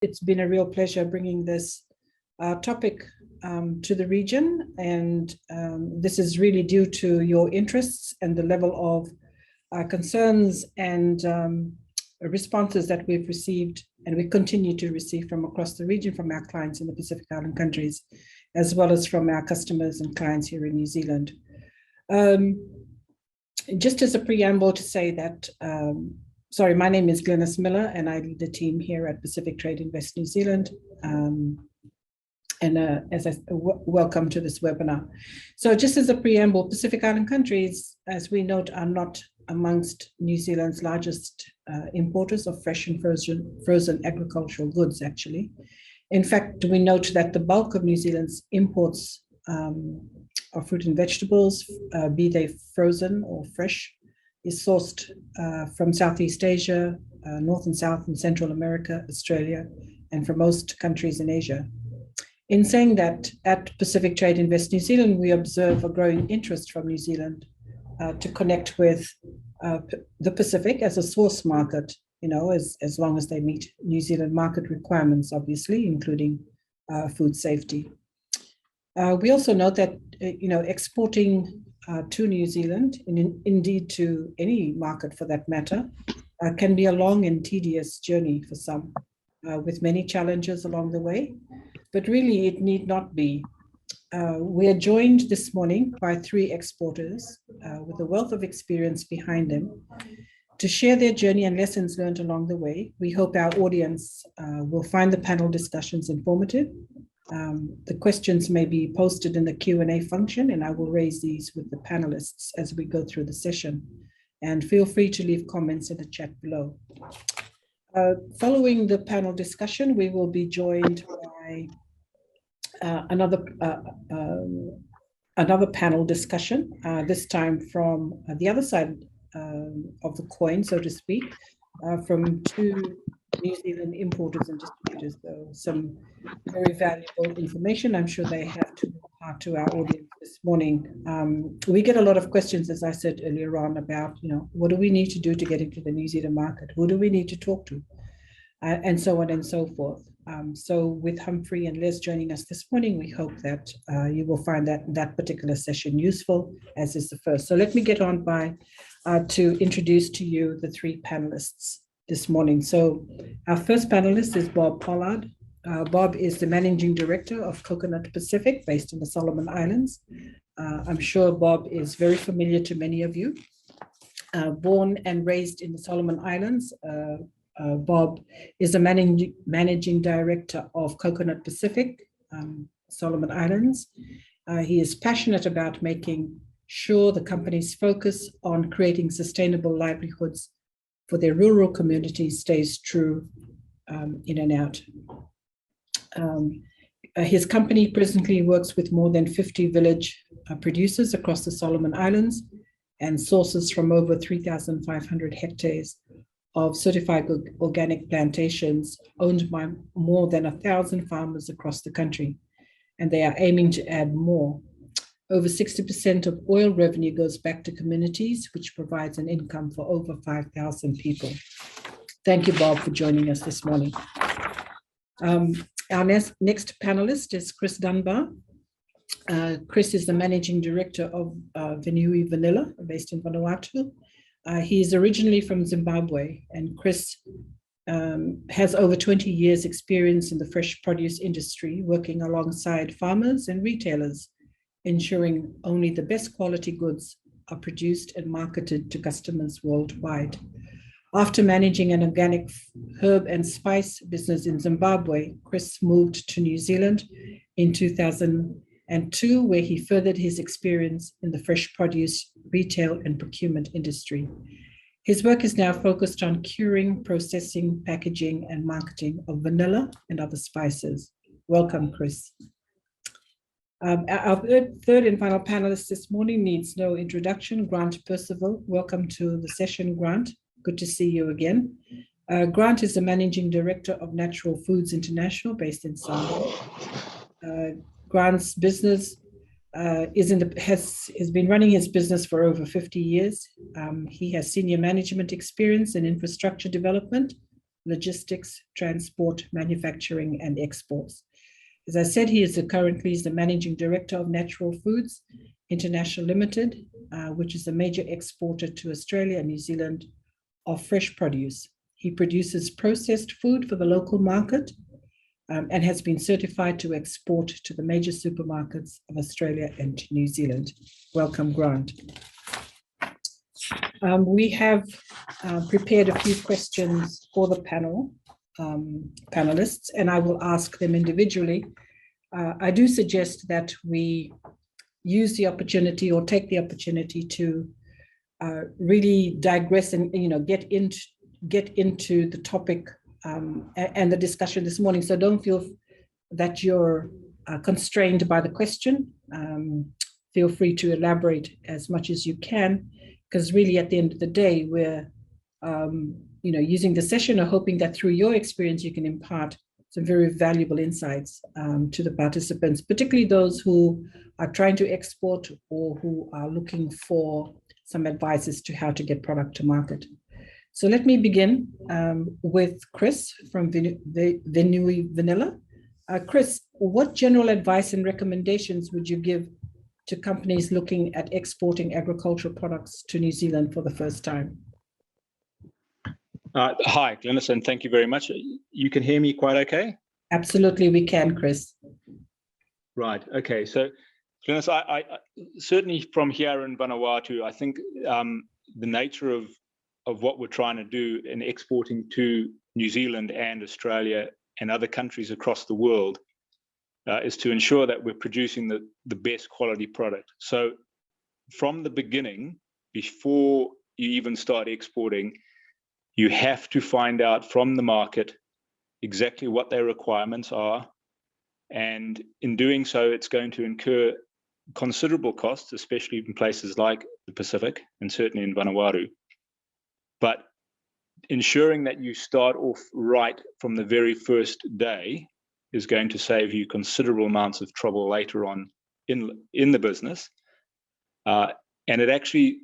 It's been a real pleasure bringing this topic to the region, and this is really due to your interests and the level of concerns and responses that we've received and we continue to receive from across the region, from our clients in the Pacific Island countries, as well as from our customers and clients here in New Zealand. Just as a preamble to say that, my name is Glynis Miller and I lead the team here at Pacific Trade Invest New Zealand. Welcome to this webinar. So just as a preamble, Pacific Island countries, as we note, are not amongst New Zealand's largest importers of fresh and frozen agricultural goods, actually. In fact, we note that the bulk of New Zealand's imports of fruit and vegetables, be they frozen or fresh, is sourced from Southeast Asia, North and South and Central America, Australia, and from most countries in Asia. In saying that, at Pacific Trade Invest New Zealand, we observe a growing interest from New Zealand to connect with the Pacific as a source market, as long as they meet New Zealand market requirements, obviously, including food safety. We also note that, exporting to New Zealand, and indeed to any market for that matter, can be a long and tedious journey for some, with many challenges along the way, but really it need not be. We are joined this morning by three exporters with a wealth of experience behind them to share their journey and lessons learned along the way. We hope our audience will find the panel discussions informative. The questions may be posted in the Q&A function, and I will raise these with the panelists as we go through the session. And feel free to leave comments in the chat below. Following the panel discussion, we will be joined by another panel discussion, this time from the other side of the coin, so to speak, from two New Zealand importers and distributors. So some very valuable information I'm sure they have to impart to our audience this morning. We get a lot of questions, as I said earlier on, about, what do we need to do to get into the New Zealand market? Who do we need to talk to? And so on and so forth. So with Humphrey and Les joining us this morning, we hope that you will find that particular session useful, as is the first. So let me get on to introduce to you the three panelists this morning. So our first panelist is Bob Pollard. Bob is the Managing Director of Kokonut Pacific, based in the Solomon Islands. I'm sure Bob is very familiar to many of you. Born and raised in the Solomon Islands, Bob is a managing director of Kokonut Pacific, Solomon Islands. He is passionate about making sure the company's focus on creating sustainable livelihoods for their rural communities stays true in and out. His company presently works with more than 50 village producers across the Solomon Islands and sources from over 3,500 hectares of certified organic plantations owned by more than 1,000 farmers across the country, and they are aiming to add more. Over 60% of oil revenue goes back to communities, which provides an income for over 5,000 people. Thank you, Bob, for joining us this morning. Our next panelist is Chris Dunbar. Chris is the Managing Director of Venui Vanilla, based in Vanuatu. He is originally from Zimbabwe, and Chris has over 20 years experience in the fresh produce industry, working alongside farmers and retailers, ensuring only the best quality goods are produced and marketed to customers worldwide. After managing an organic herb and spice business in Zimbabwe, Chris moved to New Zealand in 2002, where he furthered his experience in the fresh produce, retail, and procurement industry. His work is now focused on curing, processing, packaging, and marketing of vanilla and other spices. Welcome, Chris. Our third and final panelist this morning needs no introduction, Grant Percival. Welcome to the session, Grant. Good to see you again. Grant is the Managing Director of Natural Foods International, based in Samoa. Grant's business has been running his business for over 50 years. He has senior management experience in infrastructure development, logistics, transport, manufacturing, and exports. As I said, he is currently the Managing Director of Natural Foods International Limited, which is a major exporter to Australia and New Zealand of fresh produce. He produces processed food for the local market and has been certified to export to the major supermarkets of Australia and New Zealand. Welcome, Grant. We have prepared a few questions for the panelists, and I will ask them individually. I do suggest that we use the opportunity or take the opportunity to really digress and get into the topic and the discussion this morning. So don't feel that you're constrained by the question. Feel free to elaborate as much as you can, because really at the end of the day, we're using the session or hoping that through your experience, you can impart some very valuable insights to the participants, particularly those who are trying to export or who are looking for some advice as to how to get product to market. So let me begin with Chris from Venui Vanilla. Chris, what general advice and recommendations would you give to companies looking at exporting agricultural products to New Zealand for the first time? Hi, Glynis, and thank you very much. You can hear me quite okay? Absolutely, we can, Chris. Right, okay. So, Glynis, I certainly from here in Vanuatu, I think the nature of what we're trying to do in exporting to New Zealand and Australia and other countries across the world is to ensure that we're producing the best quality product. So from the beginning, before you even start exporting, you have to find out from the market exactly what their requirements are. And in doing so, it's going to incur considerable costs, especially in places like the Pacific and certainly in Vanuatu. But ensuring that you start off right from the very first day is going to save you considerable amounts of trouble later on in the business. And it actually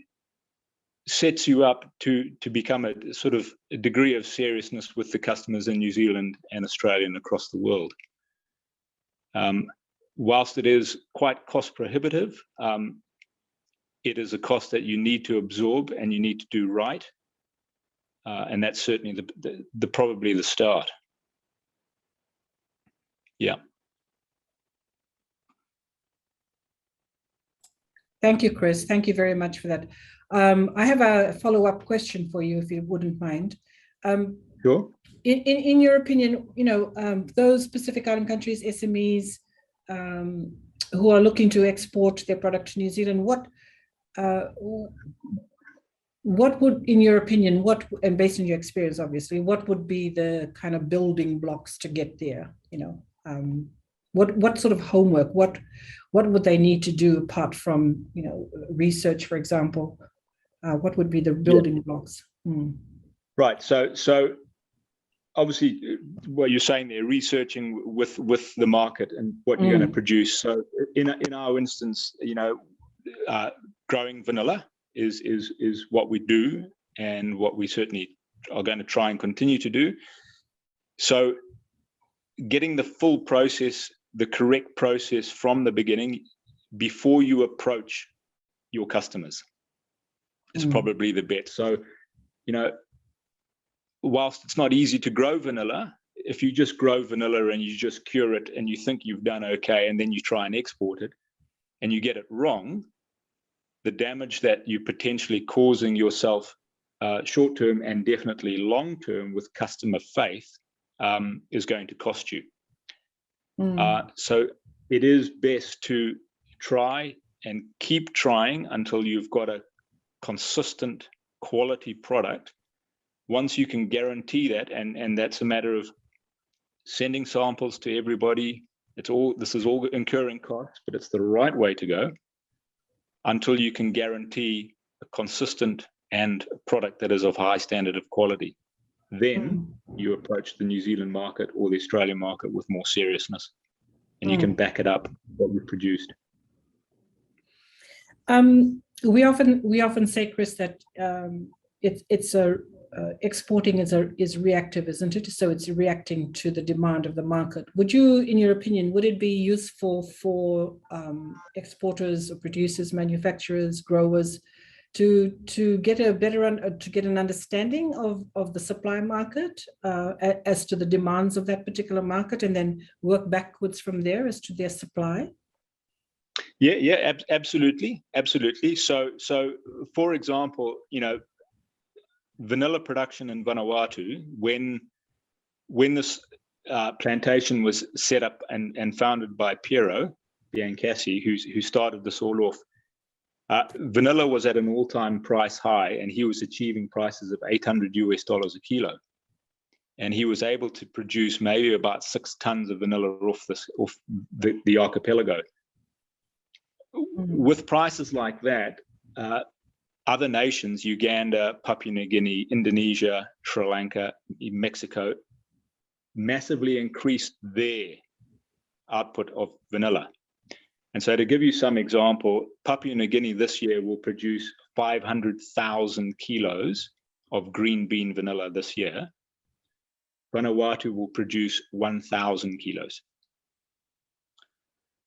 sets you up to become a sort of a degree of seriousness with the customers in New Zealand and Australia and across the world. Whilst it is quite cost prohibitive, it is a cost that you need to absorb and you need to do right. And that's certainly the probably the start. Yeah. Thank you, Chris. Thank you very much for that. I have a follow-up question for you, if you wouldn't mind. Sure. In your opinion, those Pacific Island countries, SMEs, who are looking to export their product to New Zealand, what would, in your opinion, and based on your experience, obviously, what would be the kind of building blocks to get there? What sort of homework? What would they need to do apart from research, for example? What would be the building blocks? Right. So obviously, what you're saying there, researching with the market and what you're going to produce. So in our instance, growing vanilla is what we do and what we certainly are going to try and continue to do. So getting the full process, the correct process from the beginning before you approach your customers is probably the bet. So, whilst it's not easy to grow vanilla, if you just grow vanilla and you just cure it and you think you've done okay, and then you try and export it and you get it wrong, the damage that you're potentially causing yourself short-term and definitely long-term with customer faith is going to cost you. So it is best to try and keep trying until you've got a consistent quality product. Once you can guarantee that, and that's a matter of sending samples to everybody, this is all incurring costs, but it's the right way to go until you can guarantee a consistent and a product that is of high standard of quality. Then you approach the New Zealand market or the Australian market with more seriousness, and you can back it up what you've produced. We often say, Chris, that it's exporting is reactive, isn't it? So it's reacting to the demand of the market. Would you, in your opinion, would it be useful for exporters or producers, manufacturers, growers to get a to get an understanding of the supply market as to the demands of that particular market, and then work backwards from there as to their supply? Yeah, absolutely. So for example, vanilla production in Vanuatu, when this plantation was set up and founded by Piero Biancassi, who started this all off, vanilla was at an all-time price high, and he was achieving prices of $800 a kilo, and he was able to produce maybe about 6 tons of vanilla off the archipelago. With prices like that, other nations, Uganda, Papua New Guinea, Indonesia, Sri Lanka, Mexico, massively increased their output of vanilla. And so to give you some example, Papua New Guinea this year will produce 500,000 kilos of green bean vanilla this year. Vanuatu will produce 1,000 kilos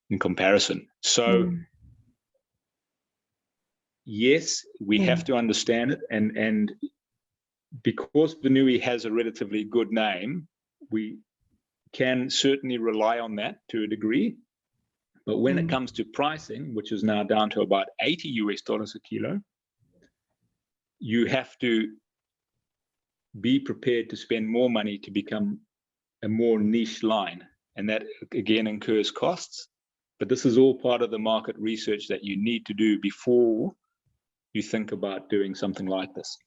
in comparison. So yes, we have to understand it, and because Venui has a relatively good name, we can certainly rely on that to a degree. But when it comes to pricing, which is now down to about $80 a kilo, you have to be prepared to spend more money to become a more niche line, and that again incurs costs. But this is all part of the market research that you need to do before you think about doing something like this.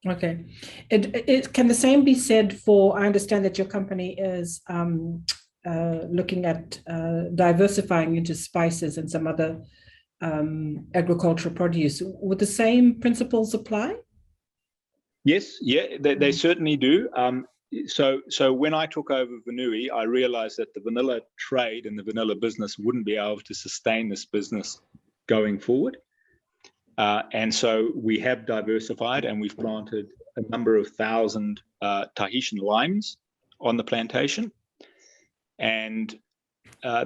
Okay. It can the same be said for, I understand that your company is looking at diversifying into spices and some other agricultural produce. Would the same principles apply? Yes, yeah, they certainly do. So when I took over Venui, I realized that the vanilla trade and the vanilla business wouldn't be able to sustain this business going forward. And so we have diversified, and we've planted a number of thousand Tahitian limes on the plantation. And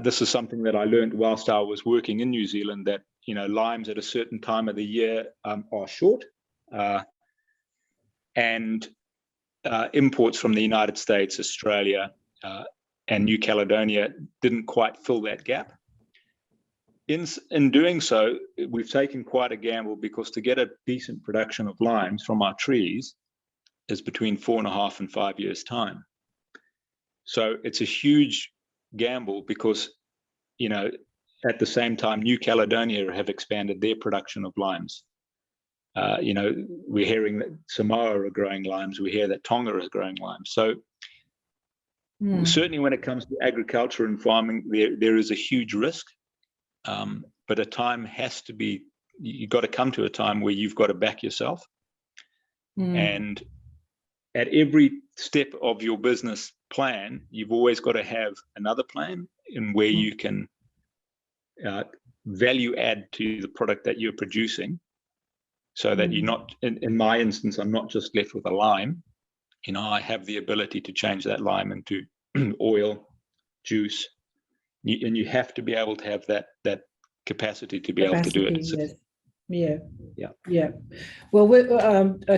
this is something that I learned whilst I was working in New Zealand, that limes at a certain time of the year are short, and imports from the United States, Australia, and New Caledonia didn't quite fill that gap. In doing so, we've taken quite a gamble, because to get a decent production of limes from our trees is between 4.5 and 5 years' time. So it's a huge gamble, because at the same time, New Caledonia have expanded their production of limes. We're hearing that Samoa are growing limes. We hear that Tonga is growing limes. So certainly when it comes to agriculture and farming, there is a huge risk. But a time has to be, you've got to come to a time where you've got to back yourself. And at every step of your business plan, you've always got to have another plan in where you can value add to the product that you're producing, so that you're not, in my instance, I'm not just left with a lime. I have the ability to change that lime into oil, juice, and you have to be able to have that capacity to be able to do it. Yes. Yeah. Well,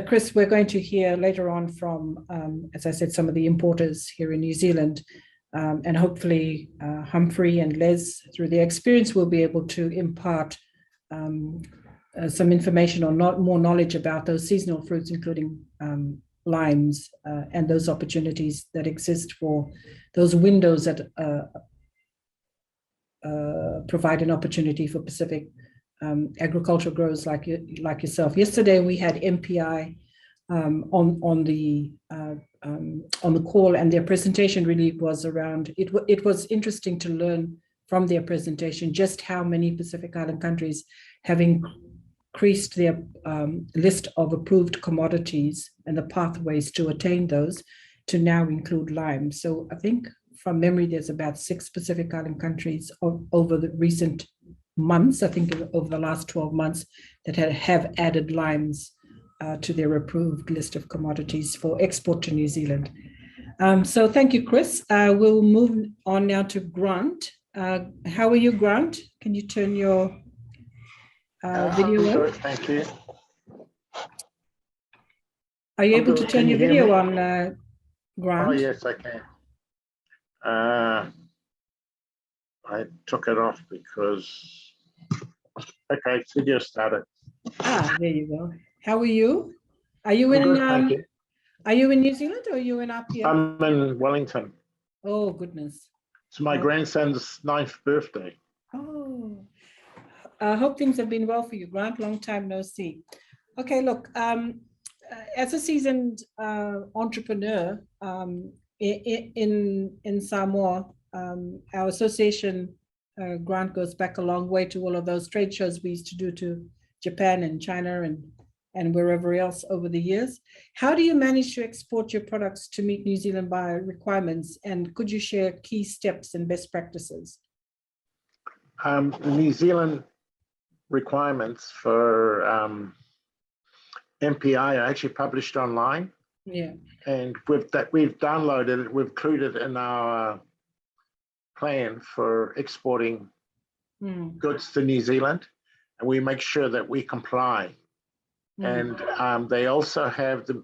Chris, we're going to hear later on from, as I said, some of the importers here in New Zealand, and hopefully Humphrey and Les, through their experience, will be able to impart some information or more knowledge about those seasonal fruits, including limes, and those opportunities that exist for those windows that provide an opportunity for Pacific agricultural growers like yourself. Yesterday we had MPI on the call, and their presentation really was around it was interesting to learn from their presentation just how many Pacific Island countries have increased their list of approved commodities and the pathways to attain those to now include lime. So I think from memory, there's about 6 Pacific Island countries over the recent months, I think over the last 12 months, that have added limes to their approved list of commodities for export to New Zealand. So thank you, Chris. We'll move on now to Grant. How are you, Grant? Can you turn your video on? Good, thank you. Are you able to turn your video on, Grant? Oh, yes, I can. I took it off because, okay, video started. Ah, there you go. How are you? Are you in Are you in New Zealand or are you in RPM? I'm in Wellington. Oh, goodness. It's my grandson's 9th birthday. Oh, I hope things have been well for you, Grant. Long time no see. Okay, look, as a seasoned entrepreneur in Samoa, our association, Grant, goes back a long way to all of those trade shows we used to do to Japan and China and wherever else over the years. How do you manage to export your products to meet New Zealand buyer requirements? And could you share key steps and best practices? New Zealand requirements for MPI are actually published online. Yeah. And with that, we've downloaded it, we've included in our plan for exporting goods to New Zealand, and we make sure that we comply. And they also have the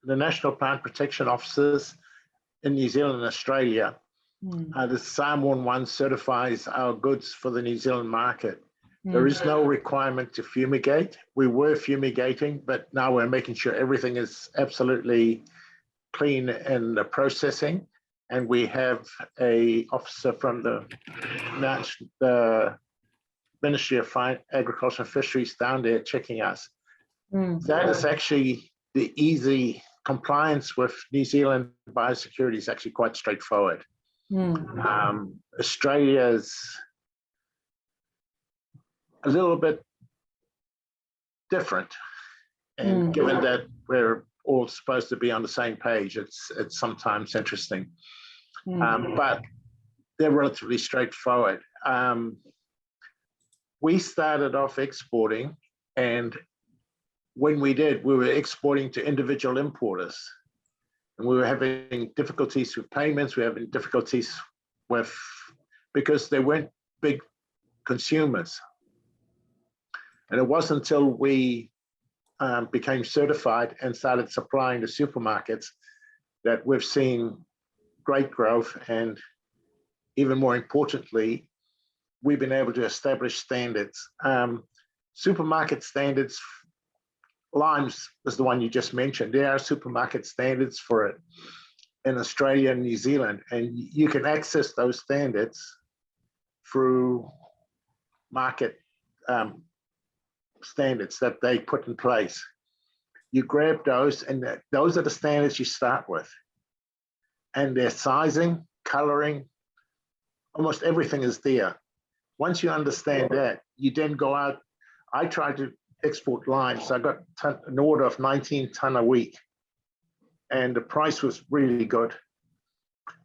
National Plant Protection Officers in New Zealand and Australia. The Samoan one certifies our goods for the New Zealand market. There is no requirement to fumigate. We were fumigating, but now we're making sure everything is absolutely clean in the processing. And we have an officer from the Ministry of Agriculture and Fisheries down there checking us. That is actually the easy compliance with New Zealand biosecurity is actually quite straightforward. Australia's a little bit different, and given that we're all supposed to be on the same page, it's sometimes interesting, but they're relatively straightforward. We started off exporting, and when we did, we were exporting to individual importers, and we were having difficulties with payments. We were having difficulties because they weren't big consumers. And it wasn't until we became certified and started supplying to supermarkets that we've seen great growth. And even more importantly, we've been able to establish standards. Supermarket standards, limes is the one you just mentioned. There are supermarket standards for it in Australia and New Zealand, and you can access those standards through market standards that they put in place. You grab those, and those are the standards you start with. And their sizing, coloring, almost everything is there. Once you understand that, you then go out. I tried to export limes. So I got an order of 19 ton a week, and the price was really good.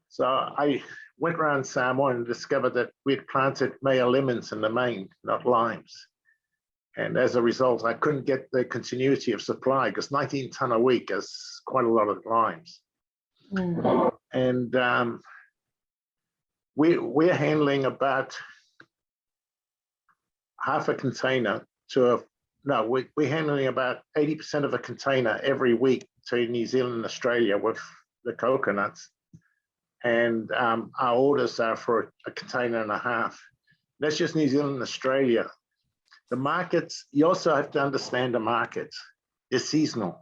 So I went around Samoa and discovered that we'd planted Maya lemons in the main, not limes. And as a result, I couldn't get the continuity of supply because 19 ton a week is quite a lot of limes. And we're handling about half a container to we're handling about 80% of a container every week to New Zealand and Australia with the coconuts. And our orders are for a container and a half. That's just New Zealand and Australia. The markets, you also have to understand the markets. They're seasonal.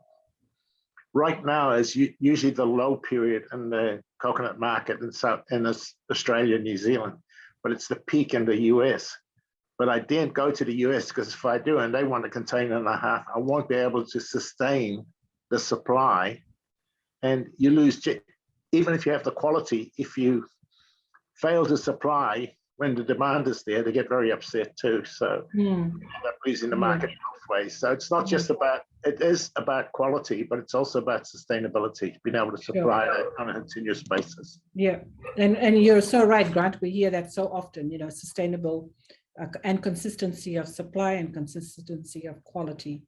Right now is usually the low period in the coconut market in Australia and New Zealand, but it's the peak in the US. But I didn't go to the US because if I do and they want a container and a half, I won't be able to sustain the supply. And you lose, even if you have the quality, if you fail to supply when the demand is there, they get very upset too. So you end up losing the market both ways. So it's not just about, it is about quality, but it's also about sustainability, being able to supply it on a continuous basis. Yeah, and you're so right, Grant. We hear that so often, sustainable and consistency of supply and consistency of quality.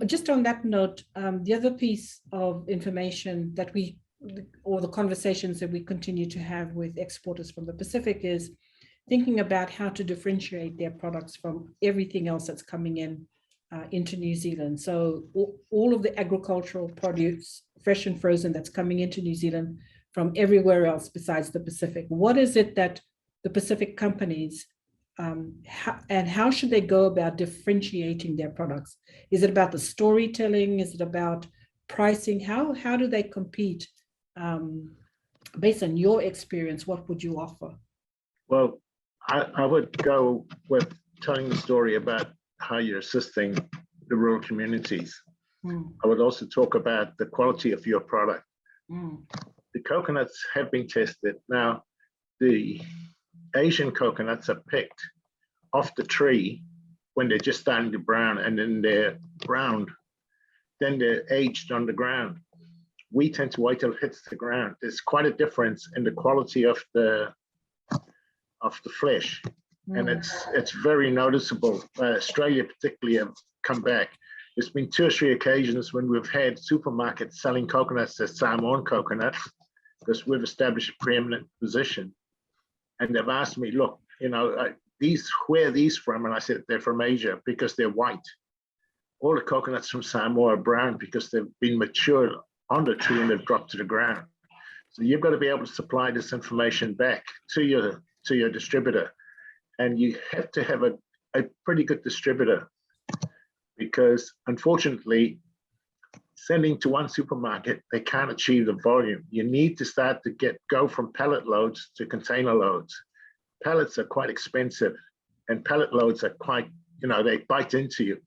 Just on that note, the other piece of information that or the conversations that we continue to have with exporters from the Pacific is thinking about how to differentiate their products from everything else that's coming in into New Zealand. So all of the agricultural produce, fresh and frozen, that's coming into New Zealand from everywhere else besides the Pacific. What is it that the Pacific companies and how should they go about differentiating their products? Is it about the storytelling? Is it about pricing? How do they compete? Based on your experience, what would you offer? Well, I would go with telling the story about how you're assisting the rural communities. I would also talk about the quality of your product. The coconuts have been tested. Now, the Asian coconuts are picked off the tree when they're just starting to brown, and then they're browned. Then they're aged on the ground. We tend to wait till it hits the ground. There's quite a difference in the quality of the flesh, and it's very noticeable. Australia particularly have come back. There's been 2 or 3 occasions when we've had supermarkets selling coconuts as Samoan coconuts because we've established a preeminent position. And they've asked me, look, you know, where are these from? And I said, they're from Asia because they're white. All the coconuts from Samoa are brown because they've been matured on the tree and they've dropped to the ground. So you've got to be able to supply this information back to your distributor. And you have to have a pretty good distributor because unfortunately, sending to one supermarket, they can't achieve the volume. You need to start to go from pallet loads to container loads. Pallets are quite expensive and pallet loads are quite, you know, they bite into you.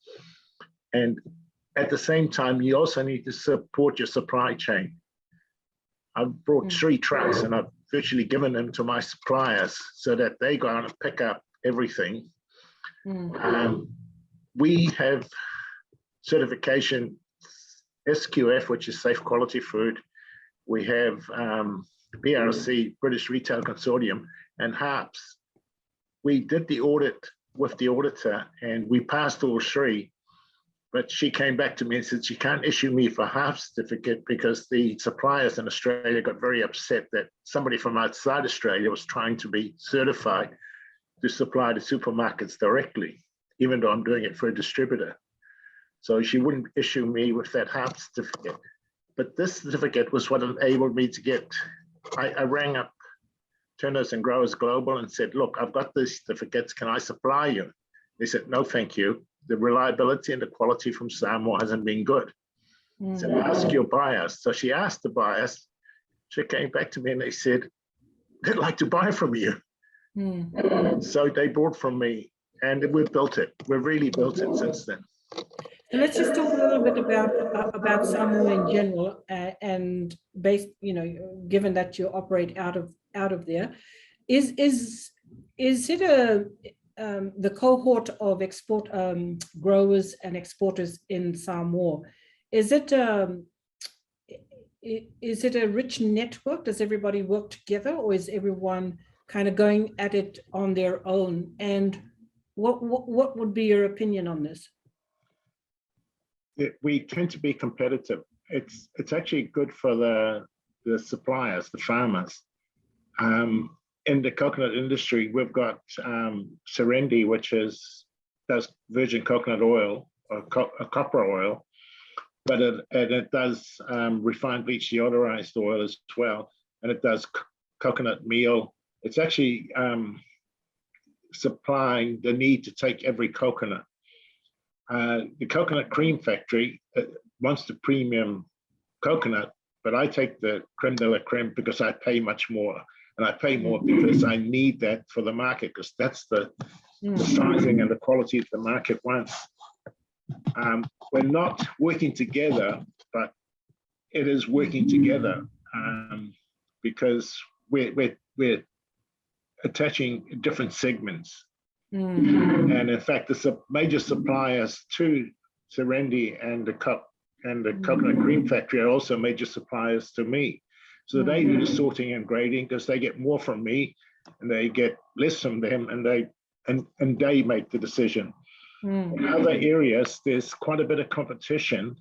And at the same time, you also need to support your supply chain. I've brought 3 trucks and I've virtually given them to my suppliers so that they go out and pick up everything. We have certification SQF, which is Safe Quality Food. We have BRC, British Retail Consortium, and HARPS. We did the audit with the auditor and we passed all 3, but she came back to me and said she can't issue me for HARPS certificate because the suppliers in Australia got very upset that somebody from outside Australia was trying to be certified to supply the supermarkets directly, even though I'm doing it for a distributor. So she wouldn't issue me with that HARPS certificate. But this certificate was what enabled me to get, I rang up Turners and Growers Global and said, look, I've got these certificates, can I supply you? They said, no, thank you. The reliability and the quality from Samoa hasn't been good. So ask your buyers. So she asked the buyers, she came back to me and they said, they'd like to buy from you. So they bought from me and we've built it. We've really built it since then. So let's just talk a little bit about Samoa in general, and based, you know, given that you operate out of there, is it the cohort of export growers and exporters in Samoa? Is it a rich network? Does everybody work together, or is everyone kind of going at it on their own? And what would be your opinion on this? We tend to be competitive. It's actually good for the suppliers, the farmers. In the coconut industry, we've got Serendi, which does virgin coconut oil or copra oil, but it does refined bleach deodorized oil as well, and it does coconut meal. It's actually supplying the need to take every coconut. The coconut cream factory wants the premium coconut, but I take the creme de la creme because I pay much more. And I pay more because I need that for the market, because that's the sizing and the quality that the market wants. We're not working together, but it is working together because we're attaching different segments. And in fact, the major suppliers to Serendi and the coconut cream factory are also major suppliers to me. So they do the sorting and grading because they get more from me and they get less from them, and they make the decision. In other areas, there's quite a bit of competition.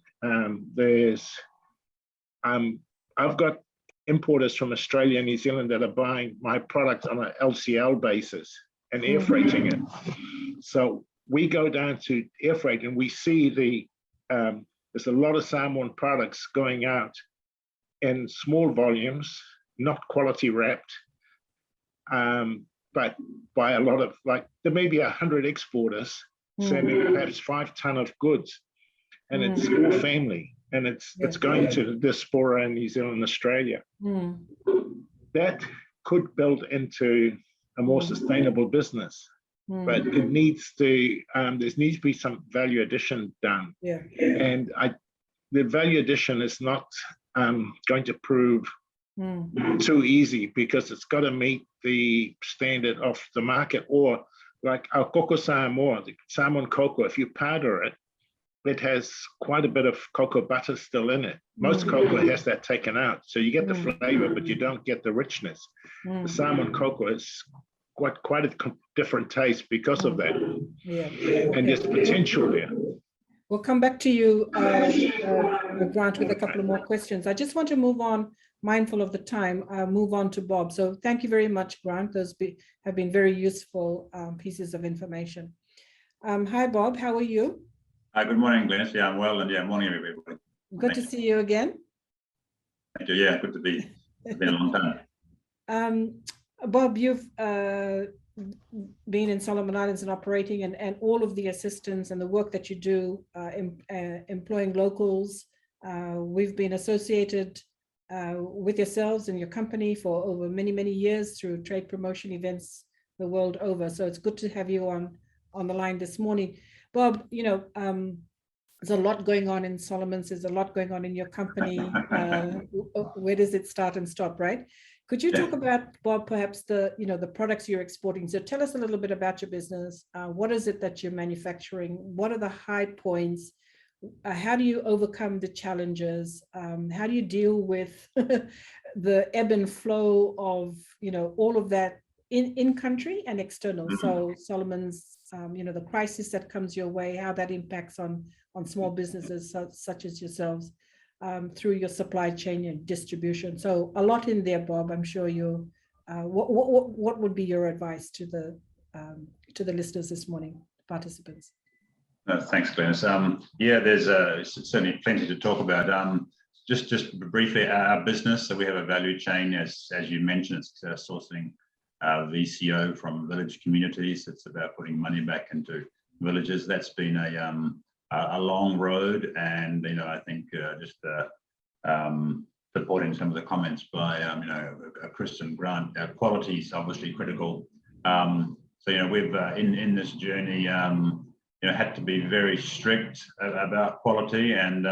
I've got importers from Australia and New Zealand that are buying my product on an LCL basis and air freighting it. So we go down to air freight and we see there's a lot of Samoan products going out in small volumes, not quality wrapped, but by a lot of, like, there may be 100 exporters sending perhaps 5 tons of goods, and it's all family, and it's going to the diaspora in New Zealand and Australia. That could build into a more sustainable business, but it needs to, there needs to be some value addition done. And the value addition is not going to prove too easy, because it's got to meet the standard of the market. Or like our cocoa Samoa, the Samoan cocoa, if you powder it, it has quite a bit of cocoa butter still in it. Most cocoa has that taken out. So you get the flavor, but you don't get the richness. The Samoan cocoa is quite a different taste because of that. And there's potential there. We'll come back to you, Grant, with a couple of more questions. I just want to move on, mindful of the time, move on to Bob. So thank you very much, Grant. Those have been very useful pieces of information. Hi, Bob, how are you? Good morning, Glenys. Yeah, I'm well, and morning, everybody. Good to see you again. Thank you. Yeah, good to be. It's been a long time. Bob, you've been in Solomon Islands and operating, and all of the assistance and the work that you do employing locals. We've been associated with yourselves and your company for over many, many years through trade promotion events the world over. So it's good to have you on the line this morning. Bob, there's a lot going on in Solomon's, there's a lot going on in your company. Where does it start and stop, right? Could you talk about, Bob, perhaps the products you're exporting? So tell us a little bit about your business. What is it that you're manufacturing? What are the high points? How do you overcome the challenges? How do you deal with the ebb and flow of, all of that in country and external? So Solomon's, the crisis that comes your way, how that impacts on small businesses such as yourselves. Through your supply chain and distribution. So a lot in there, Bob. I'm sure you. What would be your advice to the listeners this morning, participants? Thanks, Glenys. There's certainly plenty to talk about. Just briefly, our business. So we have a value chain, as you mentioned, it's sourcing VCO from village communities. It's about putting money back into villages. That's been a long road, and I think just supporting some of the comments by Chris and Grant. Quality is obviously critical. So we've in this journey had to be very strict about quality, and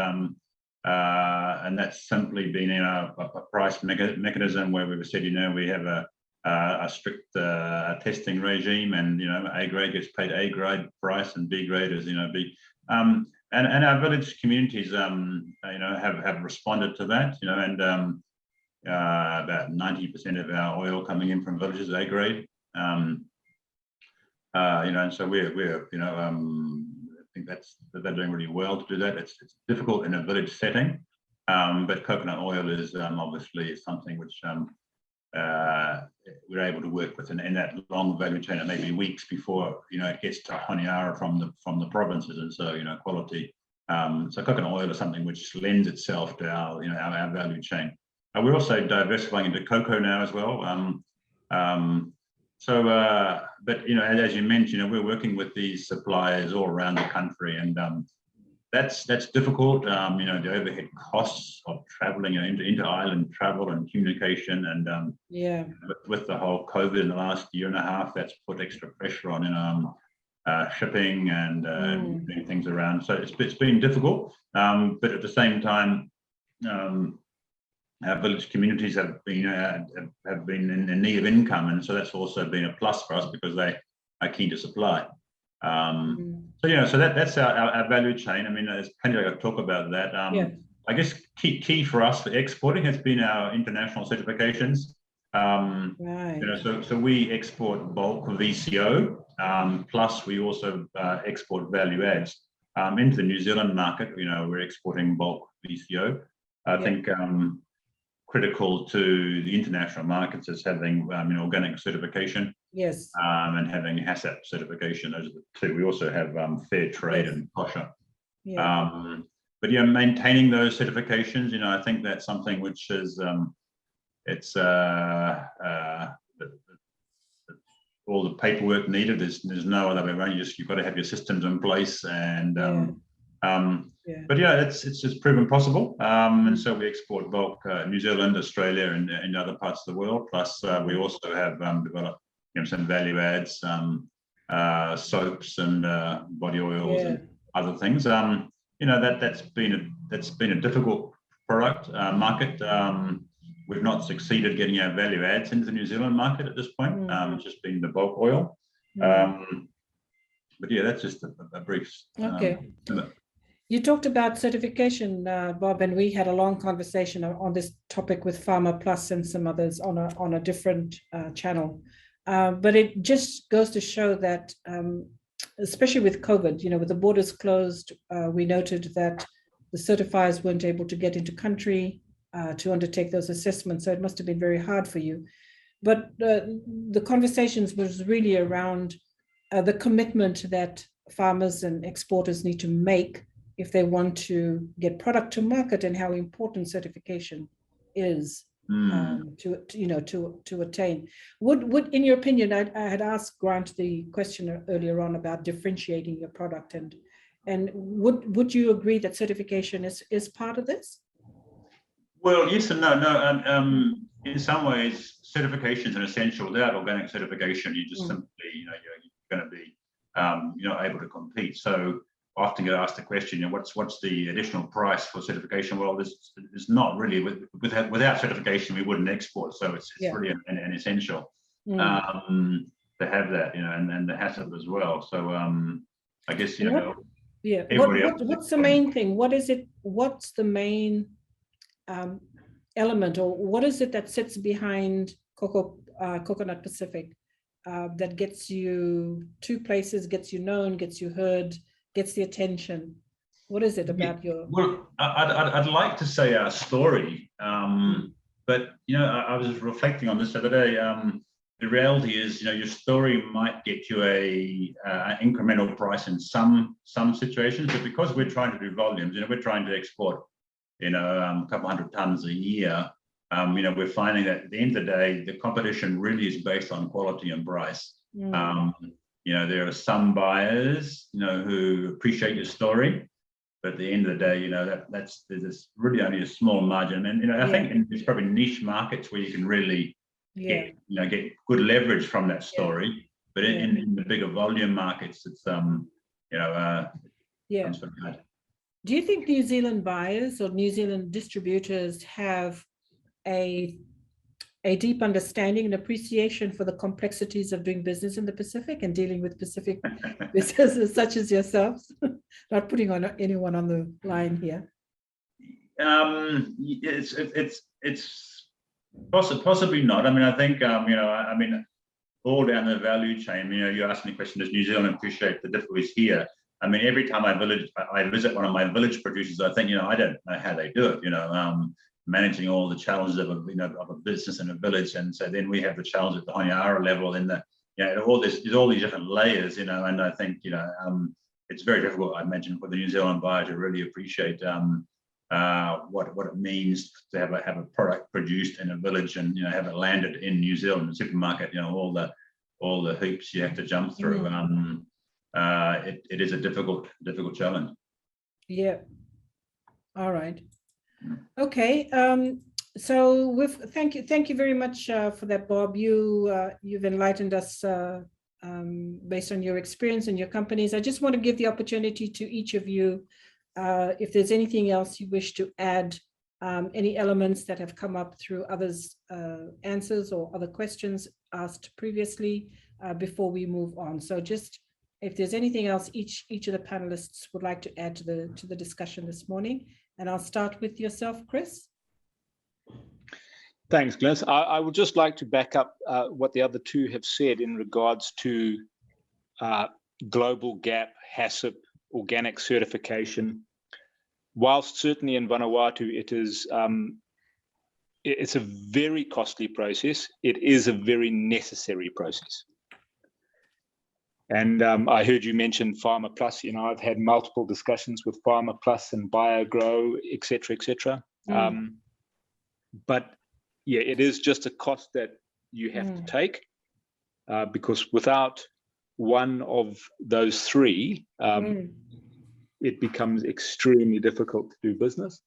that's simply been in a price mechanism where we've said we have a strict testing regime, and A grade gets paid A grade price, and B grade is B. And our village communities, have responded to that, and about 90% of our oil coming in from villages is A grade, and so we're I think they're doing really well to do that. It's difficult in a village setting, but coconut oil is obviously something which we're able to work with, and in that long value chain, it may be weeks before it gets to Honiara from the provinces, and so quality. So coconut oil is something which lends itself to our value chain. We're also diversifying into cocoa now as well. But as you mentioned, we're working with these suppliers all around the country, and that's difficult. The overhead costs of traveling into island travel and communication, and with the whole COVID in the last year and a half, that's put extra pressure on shipping and doing things around. So it's been difficult, but at the same time, our village communities have been in need of income, and so that's also been a plus for us because they are keen to supply. So that's our value chain. I mean, there's plenty I could talk about that. I guess key for us for exporting has been our international certifications. So we export bulk VCO, Plus, we also export value adds into the New Zealand market. We're exporting bulk VCO. I think critical to the international markets is having organic certification. Yes. And having HACCP certification. Those are the two. We also have fair trade and kosher. Yeah. But maintaining those certifications, I think that's something which is it's all the paperwork needed. There's no other way around. You've got to have your systems in place, and but it's just proven possible. And so we export bulk New Zealand, Australia, and other parts of the world. Plus, we also have developed some value adds, soaps and body oils and other things. That's been a difficult product market. We've not succeeded getting our value adds into the New Zealand market at this point. It's just been the bulk oil. But that's just a brief. Okay. You talked about certification, Bob, and we had a long conversation on this topic with Farmer Plus and some others on a different channel. But it just goes to show that, especially with COVID, with the borders closed, we noted that the certifiers weren't able to get into country to undertake those assessments. So it must have been very hard for you. But the conversations was really around the commitment that farmers and exporters need to make if they want to get product to market, and how important certification is to attain. Would in your opinion, I had asked Grant the question earlier on about differentiating your product, and would you agree that certification is part of this? Well, yes and no. No, in some ways, certification is an essential. Without organic certification, you just simply, you're going to be, able to compete. So I often get asked the question, what's the additional price for certification? Well, there's not really. Without certification, we wouldn't export. So it's really an essential to have that, and the HACCP as well. So I guess what's the main thing? What is it? What's the main element, or what is it that sits behind Kokonut Pacific that gets you to places, gets you known, gets you heard, gets the attention? What is it about your? Well, I'd like to say our story, but I was reflecting on this the other day. The reality is, your story might get you an incremental price in some situations, but because we're trying to do volumes, we're trying to export, a couple hundred tons a year. We're finding that at the end of the day, the competition really is based on quality and price. There are some buyers, who appreciate your story, but at the end of the day, there's really only a small margin. And I think there's probably niche markets where you can really get good leverage from that story. But in the bigger volume markets, it's Do you think New Zealand buyers or New Zealand distributors have a deep understanding and appreciation for the complexities of doing business in the Pacific and dealing with Pacific businesses such as yourselves? Not putting on anyone on the line here. It's possibly not. I mean, I think all down the value chain. You asked me the question: does New Zealand appreciate the difficulties here? I mean, every time I visit one of my village producers, I think, I don't know how they do it. Managing all the challenges of a business in a village, and so then we have the challenge at the Honiara level, and there's all these different layers, and I think it's very difficult, I imagine, for the New Zealand buyer to really appreciate what it means to have a product produced in a village and have it landed in New Zealand, the supermarket, all the hoops you have to jump through. It is a difficult challenge. Yeah. All right. Okay. So thank you very much for that, Bob. You've enlightened us based on your experience and your companies. I just want to give the opportunity to each of you, if there's anything else you wish to add, any elements that have come up through others' answers or other questions asked previously before we move on. So just if there's anything else each of the panelists would like to add to the discussion this morning. And I'll start with yourself, Chris. Thanks, Glenn. I would just like to back up what the other two have said in regards to global gap, HACCP, organic certification. Whilst certainly in Vanuatu it's a very costly process, it is a very necessary process. And I heard you mention Farmer Plus. I've had multiple discussions with Farmer Plus and BioGrow, et cetera. But yeah, it is just a cost that you have to take, because without one of those three, it becomes extremely difficult to do business.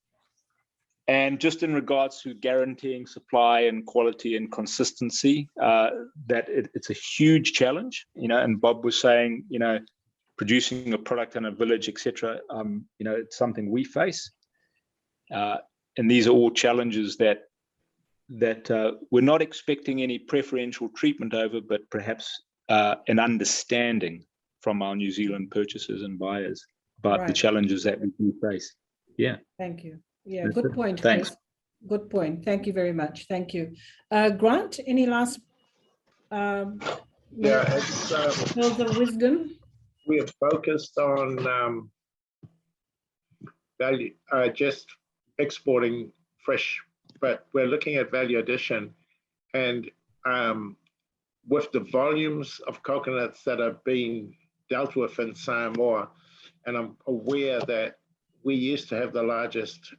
And just in regards to guaranteeing supply and quality and consistency, that it's a huge challenge, and Bob was saying, producing a product in a village, etc. It's something we face. And these are all challenges that we're not expecting any preferential treatment over, but perhaps an understanding from our New Zealand purchasers and buyers about the challenges that we do face. Yeah. Thank you. Yeah, good point, Chris. Good point. Thank you very much. Thank you. Grant, any last words of wisdom? We have focused on value, just exporting fresh, but we're looking at value addition, and with the volumes of coconuts that are being dealt with in Samoa, and I'm aware that we used to have the largest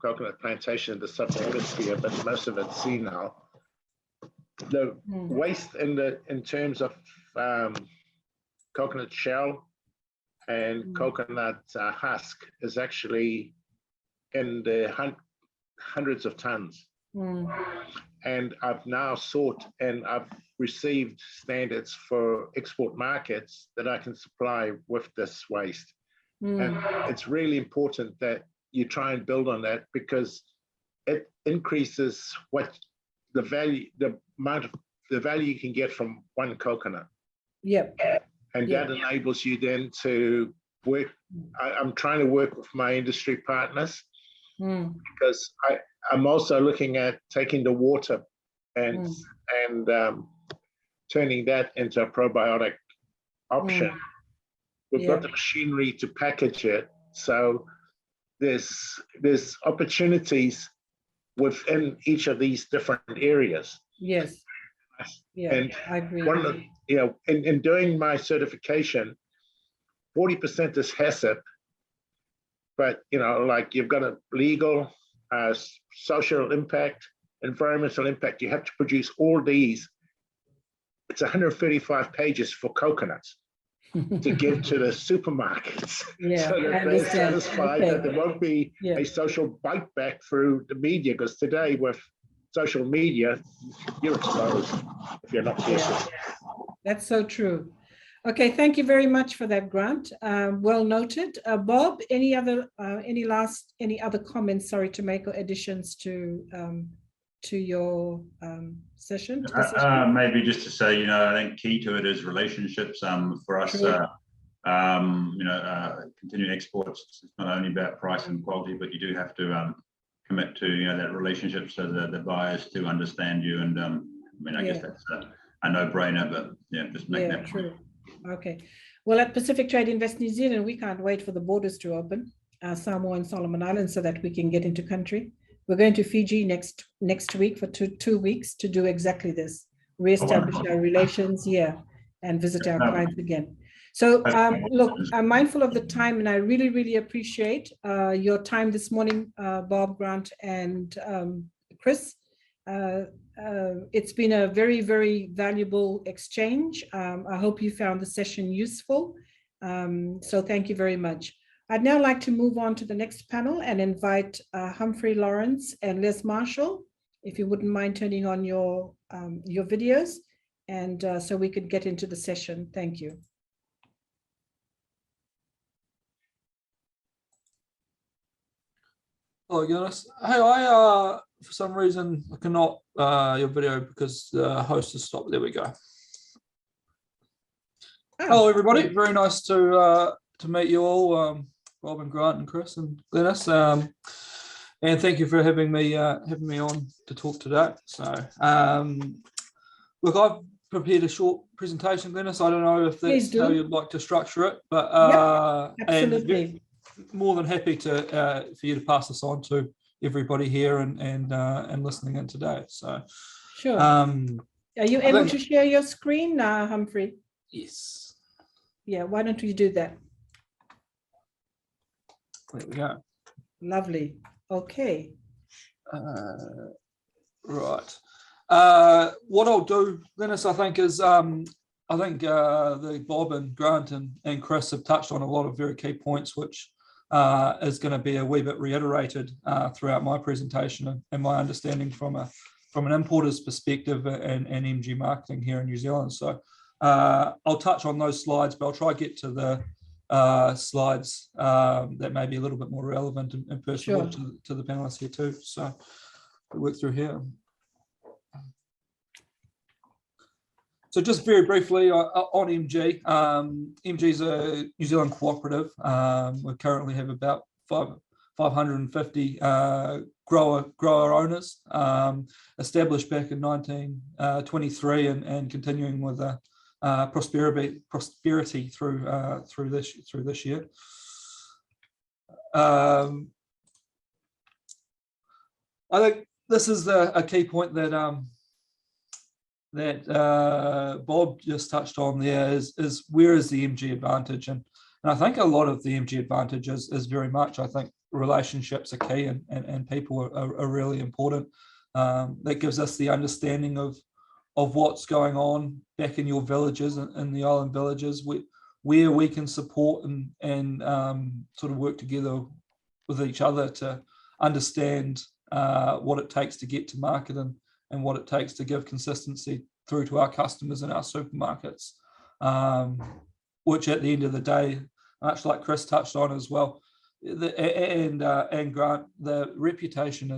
coconut plantation in the southern hemisphere, but most of it's senile. The waste in terms of coconut shell and coconut husk is actually in the hundreds of tons. And I've now sought and I've received standards for export markets that I can supply with this waste. And it's really important that you try and build on that, because it increases the value you can get from one coconut. Yep. And that enables you then to work. I'm trying to work with my industry partners, because I'm also looking at taking the water and turning that into a probiotic option. We've got the machinery to package it, so there's opportunities within each of these different areas. Yes. Yeah, and I agree. One of the, in doing my certification, 40% is HACCP, but like you've got a legal, social impact, environmental impact. You have to produce all these. It's 135 pages for coconuts to give to the supermarkets, so that they're satisfied that there won't be a social bite back through the media, because today with social media, you're exposed if you're not careful. That's so true. Okay, thank you very much for that, Grant. Well noted. Bob, any other comments, sorry, to make or additions to your session? Maybe just to say, I think key to it is relationships. For us, continuing exports, it's not only about price and quality, but you do have to commit to that relationship, so that the buyers to understand you. And I guess that's a no-brainer, but just make that true. Okay. Well, at Pacific Trade Invest New Zealand, we can't wait for the borders to open, Samoa and Solomon Islands, so that we can get into country. We're going to Fiji next week for two weeks to do exactly this, reestablish our relations, and visit our clients again. So look, I'm mindful of the time, and I really, really appreciate your time this morning, Bob, Grant, and Chris. It's been a very, very valuable exchange. I hope you found the session useful. So thank you very much. I'd now like to move on to the next panel and invite Humphrey Lawrence and Les Marshall, if you wouldn't mind turning on your videos, and so we could get into the session. Thank you. Hello, Jonas. Hey, for some reason I cannot your video because the host has stopped. There we go. Hello, everybody. Very nice to meet you all, Bob and Grant and Chris and Glennis. And thank you for having me on to talk today. So, look, I've prepared a short presentation, Glenys. I don't know if Please that's do. how you'd like to structure it, but Absolutely. and more than happy to for you to pass this on to everybody here and listening in today. So Sure. Are you able to share your screen now, Humphrey? Yes. Yeah, why don't we do that? There we go. Lovely. Okay. Right. What I'll do, Glenys, I think is the Bob and Grant and Chris have touched on a lot of very key points, which is going to be a wee bit reiterated throughout my presentation and my understanding from an importer's perspective and MG marketing here in New Zealand. So I'll touch on those slides, but I'll try to get to the slides that may be a little bit more relevant and personal to the panelists here too. So we'll work through here. So just very briefly on MG. MG is a New Zealand cooperative. We currently have about 550 grower owners, established back in 1923 and continuing with prosperity through this year. I think this is a key point that Bob just touched on there is where is the MG advantage, and I think a lot of the MG advantage is very much, I think, relationships are key and people are really important. That gives us the understanding of what's going on back in your villages and in the island villages, where we can support and sort of work together with each other to understand what it takes to get to market and what it takes to give consistency through to our customers in our supermarkets, which at the end of the day, much like Chris touched on as well, and Grant, the reputation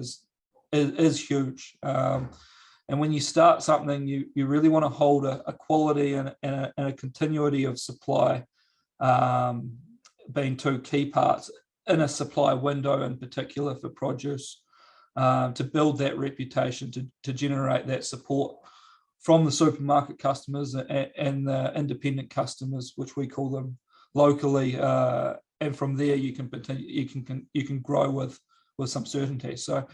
is huge. And when you start something, you really want to hold a quality and a continuity of supply being two key parts in a supply window, in particular for produce, to build that reputation, to generate that support from the supermarket customers and the independent customers, which we call them locally, and from there you can grow with some certainty. So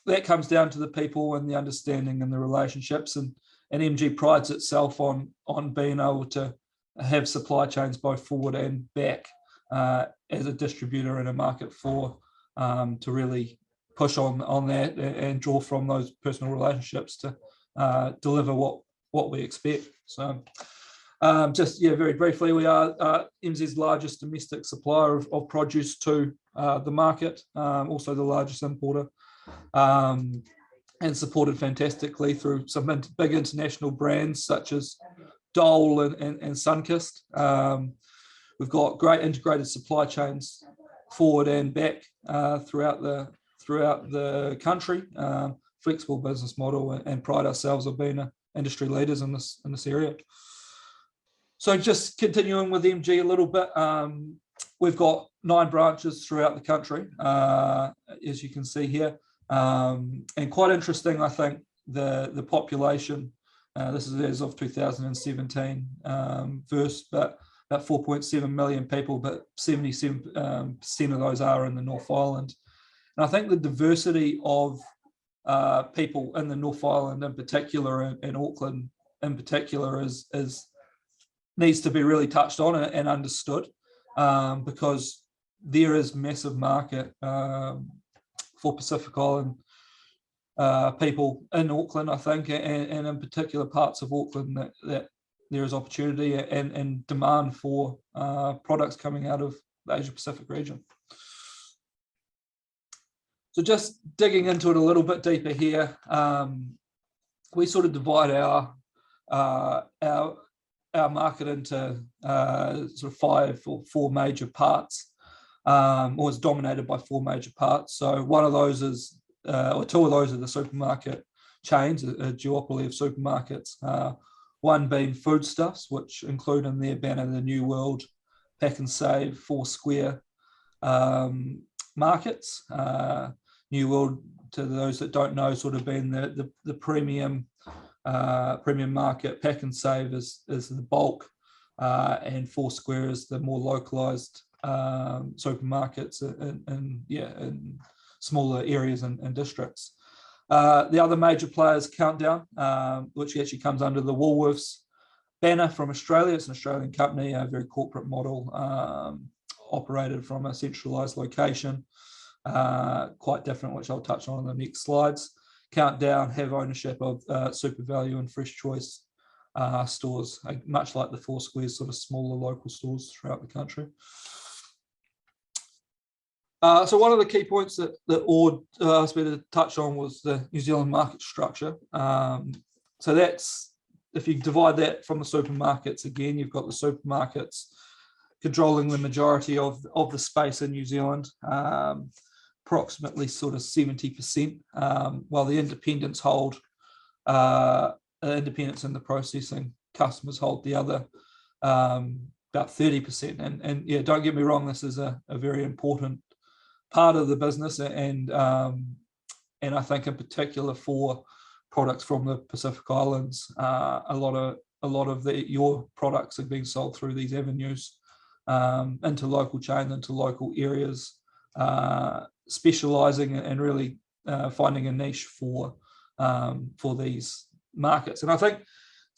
that comes down to the people and the understanding and the relationships, and MG prides itself on being able to have supply chains both forward and back as a distributor in a market to really push on that and draw from those personal relationships to deliver what we expect. So just very briefly, we are MZ's largest domestic supplier of produce to the market, also the largest importer, and supported fantastically through some big international brands such as Dole and Sunkist. We've got great integrated supply chains forward and back throughout the country, flexible business model, and pride ourselves of being industry leaders in this area. So just continuing with MG a little bit, we've got 9 branches throughout the country, as you can see here, and quite interesting, I think, the population. This is as of 2017 verse, but about 4.7 million people, but 77% of those are in the North Island. And I think the diversity of people in the North Island in particular, and Auckland in particular, needs to be really touched on and understood, because there is massive market for Pacific Island people in Auckland, I think, and in particular parts of Auckland that there is opportunity and demand for products coming out of the Asia Pacific region. So just digging into it a little bit deeper here, we sort of divide our market into sort of 5 or 4 major parts, or is dominated by 4 major parts. So one of those is, or 2 of those are the supermarket chains, a duopoly of supermarkets. One being foodstuffs, which include in their banner the New World, Pack and Save, 4 Square markets. New World, to those that don't know, sort of being the premium premium market. Pack and Save is the bulk, and Foursquare is the more localized supermarkets in smaller areas and districts. The other major players, Countdown, which actually comes under the Woolworths banner from Australia. It's an Australian company, a very corporate model, operated from a centralized location, quite different, which I'll touch on in the next slides. Countdown have ownership of Super Value and Fresh Choice stores, much like the Foursquare, sort of smaller local stores throughout the country. So one of the key points that Ord asked me to touch on was the New Zealand market structure. So that's, if you divide that from the supermarkets, again, you've got the supermarkets controlling the majority of the space in New Zealand, approximately sort of 70%, while the independents hold, independents in the processing, customers hold the other, about 30%. And yeah, don't get me wrong, this is a very important part of the business, and I think in particular for products from the Pacific Islands, a lot of your products are being sold through these avenues into local chain, into local areas, specializing and really finding a niche for these markets. And I think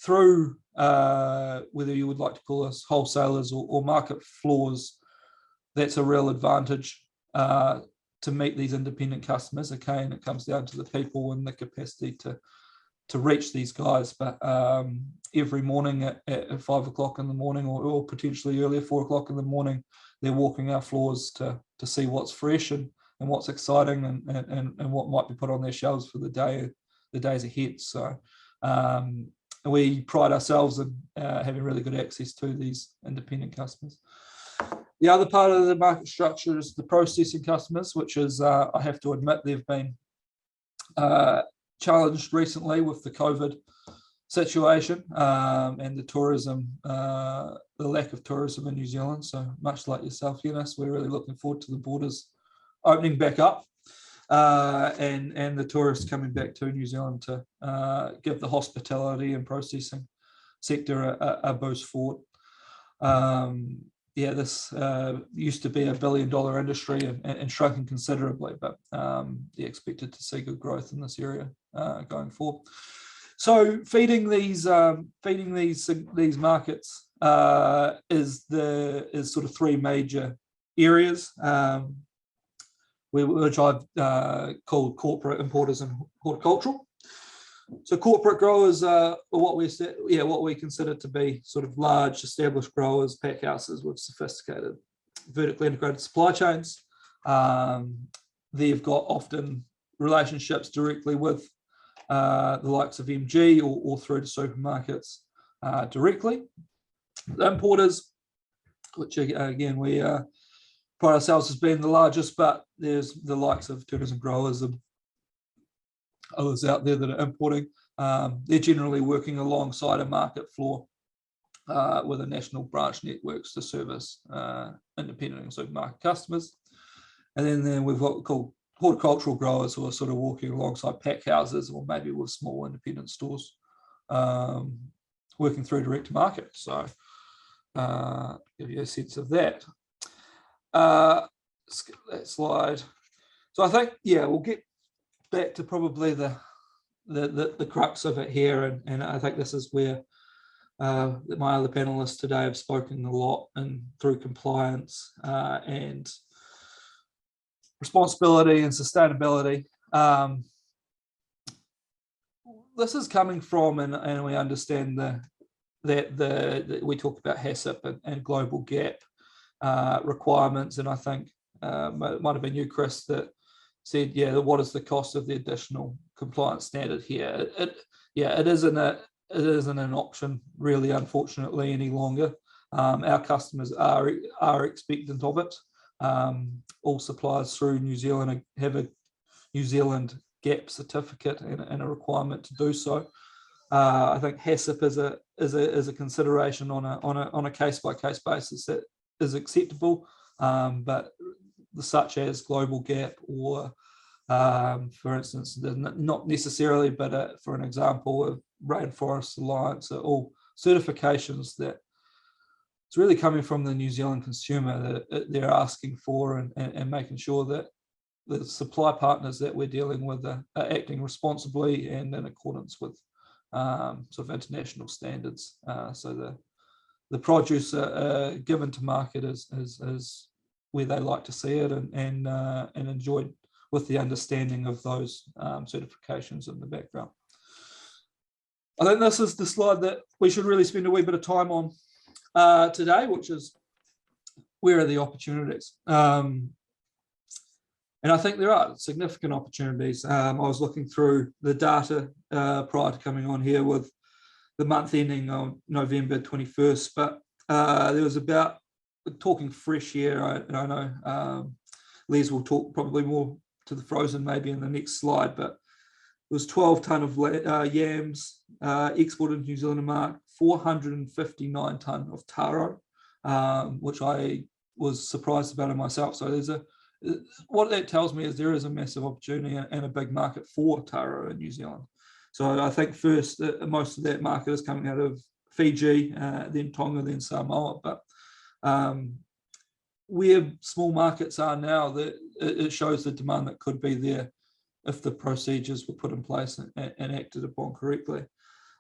through whether you would like to call us wholesalers or market floors, that's a real advantage to meet these independent customers. Okay, and it comes down to the people and the capacity to reach these guys. But every morning at 5 o'clock in the morning, or potentially earlier, 4 o'clock in the morning, they're walking our floors to see what's fresh and what's exciting and what might be put on their shelves for the days ahead. So we pride ourselves in having really good access to these independent customers. The other part of the market structure is the processing customers, which is, I have to admit, they've been challenged recently with the COVID situation and the tourism, the lack of tourism in New Zealand. So much like yourself, Eunice, we're really looking forward to the borders opening back up and the tourists coming back to New Zealand to give the hospitality and processing sector a boost forward. Yeah, this used to be $1 billion industry and shrunken considerably, but yeah, expected to see good growth in this area going forward. So feeding these markets is sort of three major areas, which I've called corporate, importers, and horticultural. So corporate growers are what we consider to be sort of large established growers, pack houses with sophisticated vertically integrated supply chains. They've got often relationships directly with the likes of MG or through to supermarkets directly. The importers, which again we pride ourselves as being the largest, but there's the likes of tourism growers and others out there that are importing. They're generally working alongside a market floor with a national branch networks to service independent and supermarket customers. And then we've got called horticultural growers who are sort of walking alongside pack houses or maybe with small independent stores working through direct to market. So give you a sense of that. Skip that slide. So I think, yeah, we'll get back to probably the crux of it here, and I think this is where my other panelists today have spoken a lot, and through compliance and responsibility and sustainability. This is coming from, and we understand that we talk about HACCP and global gap requirements, and I think it might have been you, Chris, that said, yeah, what is the cost of the additional compliance standard here? It isn't an option really, unfortunately, any longer. Our customers are expectant of it. All suppliers through New Zealand have a New Zealand gap certificate and a requirement to do so. I think HACCP is a consideration on a case-by-case basis that is acceptable, but such as global gap or For instance, not necessarily, but for an example of Rainforest Alliance, are all certifications that it's really coming from the New Zealand consumer that they're asking for, and making sure that the supply partners that we're dealing with are acting responsibly and in accordance with sort of international standards. So the produce given to market is where they like to see it, and enjoyed with the understanding of those certifications in the background. I think this is the slide that we should really spend a wee bit of time on today, which is where are the opportunities? And I think there are significant opportunities. I was looking through the data prior to coming on here with the month ending on November 21st, but there was about, talking fresh here, I know Les will talk probably more to the frozen maybe in the next slide, but it was 12 tonne of yams exported to New Zealand and market, 459 tonne of taro, which I was surprised about it myself. So there's what that tells me is there is a massive opportunity and a big market for taro in New Zealand. So I think first, most of that market is coming out of Fiji, then Tonga, then Samoa. But where small markets are now, that it shows the demand that could be there if the procedures were put in place and acted upon correctly.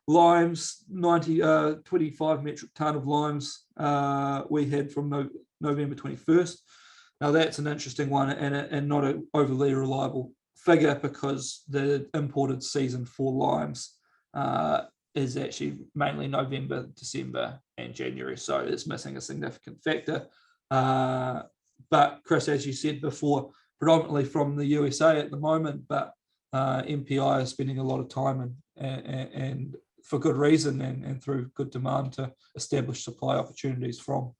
Limes, 25 metric tonne of limes we had from November 21st. Now that's an interesting one and not an overly reliable figure, because the imported season for limes is actually mainly November, December and January. So it's missing a significant factor. But Chris, as you said before, predominantly from the USA at the moment, but MPI is spending a lot of time and for good reason and through good demand to establish supply opportunities from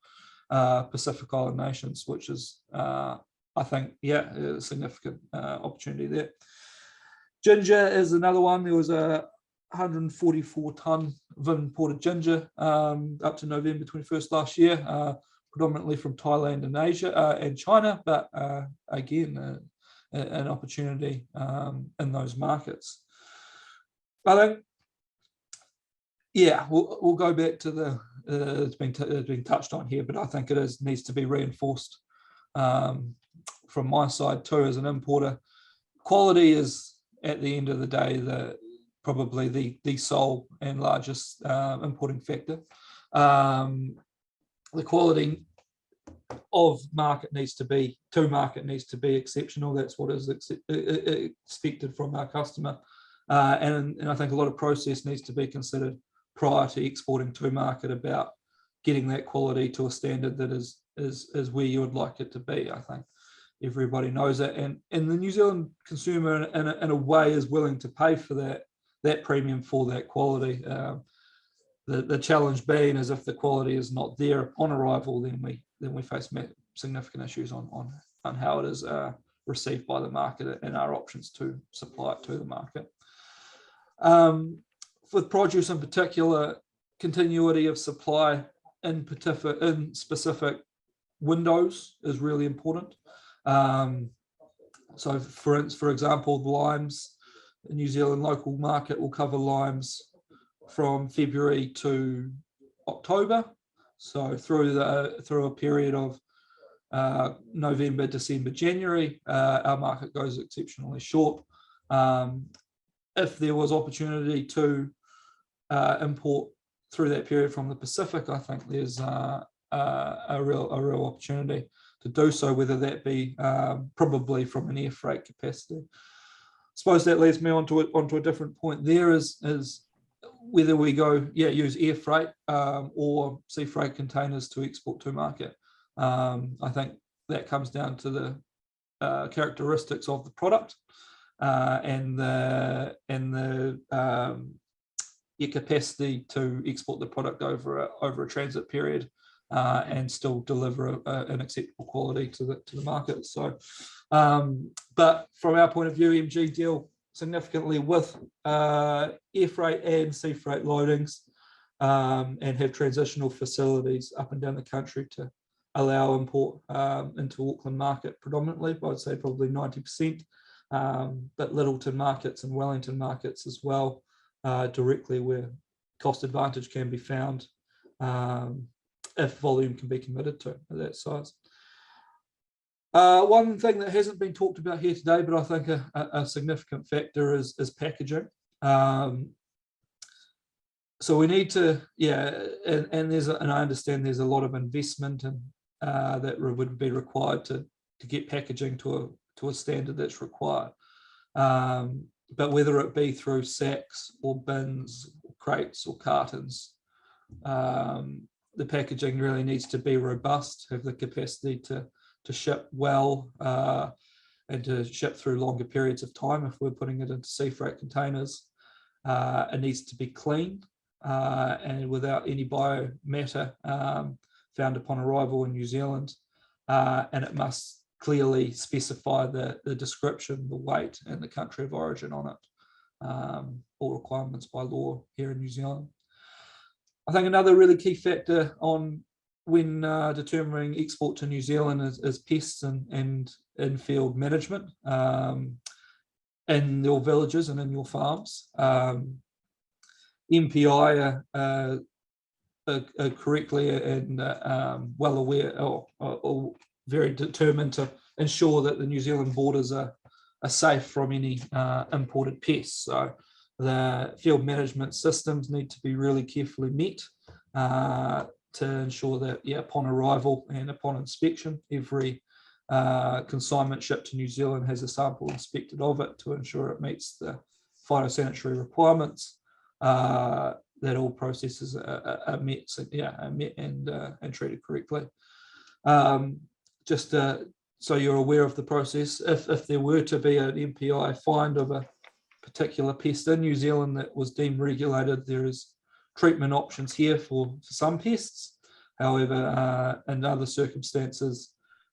Pacific Island nations, which is, I think, yeah, a significant opportunity there. Ginger is another one. There was a 144 tonne of imported ginger up to November 21st last year, predominantly from Thailand and Asia and China, but again, an opportunity in those markets. I think, yeah, we'll go back to the, it's been touched on here, but I think it needs to be reinforced from my side too as an importer. Quality is, at the end of the day, probably the sole and largest importing factor. The quality of market needs to be exceptional. That's what is expected from our customer, and I think a lot of process needs to be considered prior to exporting to market about getting that quality to a standard that is where you would like it to be. I think everybody knows it, and the New Zealand consumer in a way is willing to pay for that premium for that quality. The challenge being is if the quality is not there on arrival, then we face significant issues on how it is received by the market and our options to supply it to the market. With produce in particular, continuity of supply in specific windows is really important. So for example, the limes, the New Zealand local market will cover limes from February to October. So through a period of November, December, January, our market goes exceptionally short. If there was opportunity to import through that period from the Pacific, I think there's a real opportunity to do so, whether that be probably from an air freight capacity. I suppose that leads me onto a different point. There is whether we go, use air freight or sea freight containers to export to market. I think that comes down to the characteristics of the product and the your capacity to export the product over a transit period and still deliver an acceptable quality to the market. So, but from our point of view, MG deal significantly with air freight and sea freight loadings and have transitional facilities up and down the country to allow import into Auckland market predominantly, but I'd say probably 90%. but Littleton markets and Wellington markets as well, directly where cost advantage can be found if volume can be committed to at that size. One thing that hasn't been talked about here today, but I think a significant factor is packaging. So we need to, and I understand there's a lot of investment that would be required to get packaging to a standard that's required. But whether it be through sacks or bins, or crates or cartons, the packaging really needs to be robust, have the capacity to ship well and to ship through longer periods of time if we're putting it into sea freight containers. It needs to be clean and without any biomatter found upon arrival in New Zealand, and it must clearly specify the description, the weight, and the country of origin on it, all requirements by law here in New Zealand. I think another really key factor when determining export to New Zealand is pests and in-field management in your villages and in your farms. MPI are correctly and well aware or very determined to ensure that the New Zealand borders are safe from any imported pests. So the field management systems need to be really carefully met to ensure that, upon arrival and upon inspection, every consignment shipped to New Zealand has a sample inspected of it to ensure it meets the phytosanitary requirements, that all processes are met, and treated correctly. Just so you're aware of the process, if there were to be an MPI find of a particular pest in New Zealand that was deemed regulated, there is treatment options here for some pests. However, in other circumstances,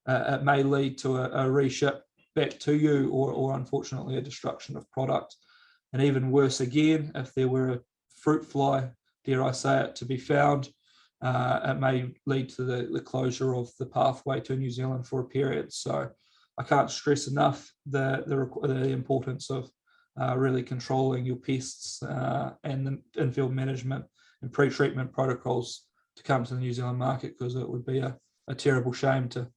it may lead to a reship back to you, or unfortunately a destruction of product. And even worse again, if there were a fruit fly, dare I say it, to be found, it may lead to the closure of the pathway to New Zealand for a period. So I can't stress enough the importance of really controlling your pests and the in-field management and pre-treatment protocols to come to the New Zealand market, because it would be a terrible shame to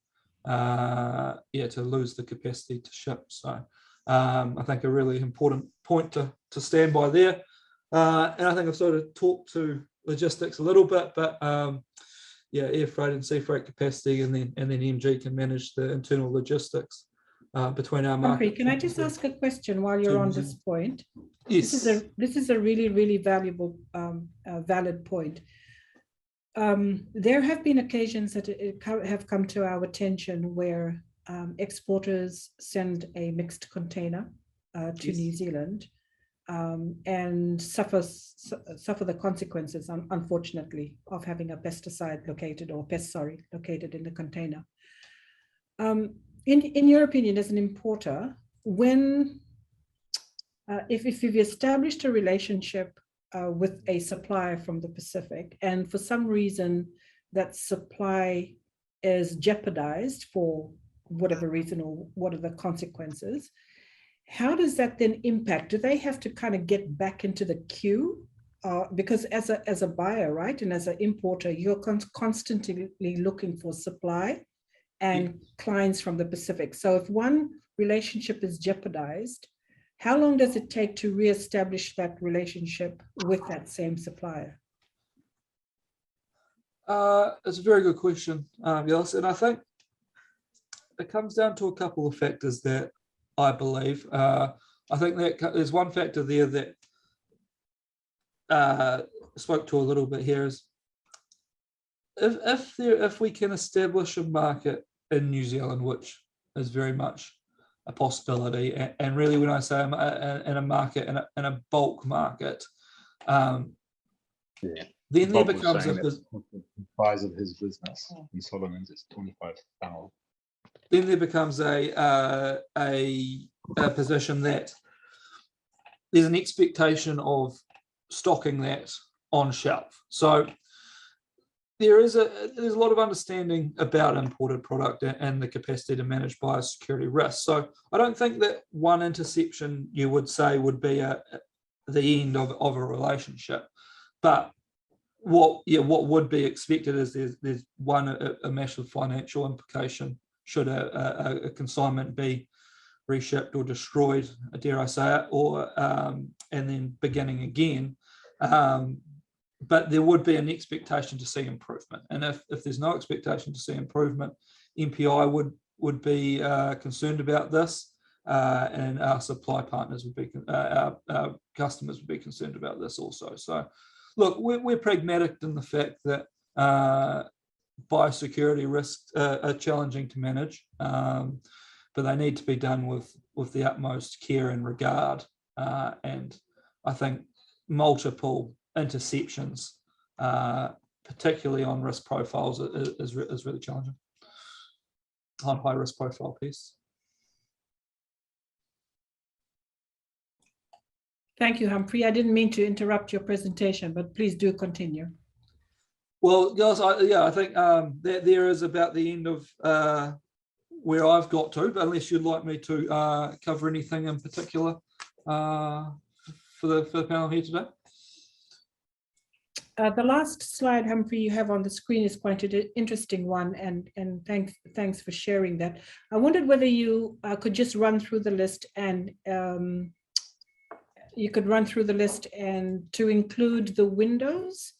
lose the capacity to ship. So I think a really important point to stand by there. And I think I've sort of talked to logistics a little bit, but air freight and sea freight capacity, and then MG can manage the internal logistics between our markets. Humphrey, can I just ask a question while you're on this point? Yes. This is a really, really valuable, valid point. There have been occasions that have come to our attention where exporters send a mixed container to New Zealand and suffer the consequences, unfortunately, of having a pesticide located, or pest, located in the container. In your opinion, as an importer, when if you've established a relationship with a supplier from the Pacific, and for some reason that supply is jeopardized for whatever reason, or what are the consequences, how does that then impact? Do they have to kind of get back into the queue? Because as a buyer, right, and as an importer, you're constantly looking for supply and clients from the Pacific. So if one relationship is jeopardized, how long does it take to reestablish that relationship with that same supplier? It's a very good question, Yelis, and I think it comes down to a couple of factors that I believe. I think that there's one factor there that I spoke to a little bit here, is if we can establish a market in New Zealand, which is very much a possibility, and really when I say in a market, in a bulk market, then there becomes the size of his business in Solomons is 25,000. Then there becomes a position that there's an expectation of stocking that on shelf. So there's a lot of understanding about imported product and the capacity to manage biosecurity risks. So I don't think that one interception, you would say, would be the end of a relationship. But what would be expected is there's a massive financial implication should a consignment be reshipped or destroyed, dare I say it, or and then beginning again. But there would be an expectation to see improvement. And if there's no expectation to see improvement, MPI would be concerned about this, and our supply partners would be, our customers would be concerned about this also. So look, we're pragmatic in the fact that biosecurity risks are challenging to manage, but they need to be done with the utmost care and regard. And I think multiple interceptions, particularly on risk profiles, is really challenging. On high risk profile piece. Thank you, Humphrey. I didn't mean to interrupt your presentation, but please do continue. Well, guys, I think that there is about the end of where I've got to, but unless you'd like me to cover anything in particular for the panel here today. The last slide, Humphrey, you have on the screen is quite an interesting one, and thanks for sharing that. I wondered whether you could just run through the list and to include the windows,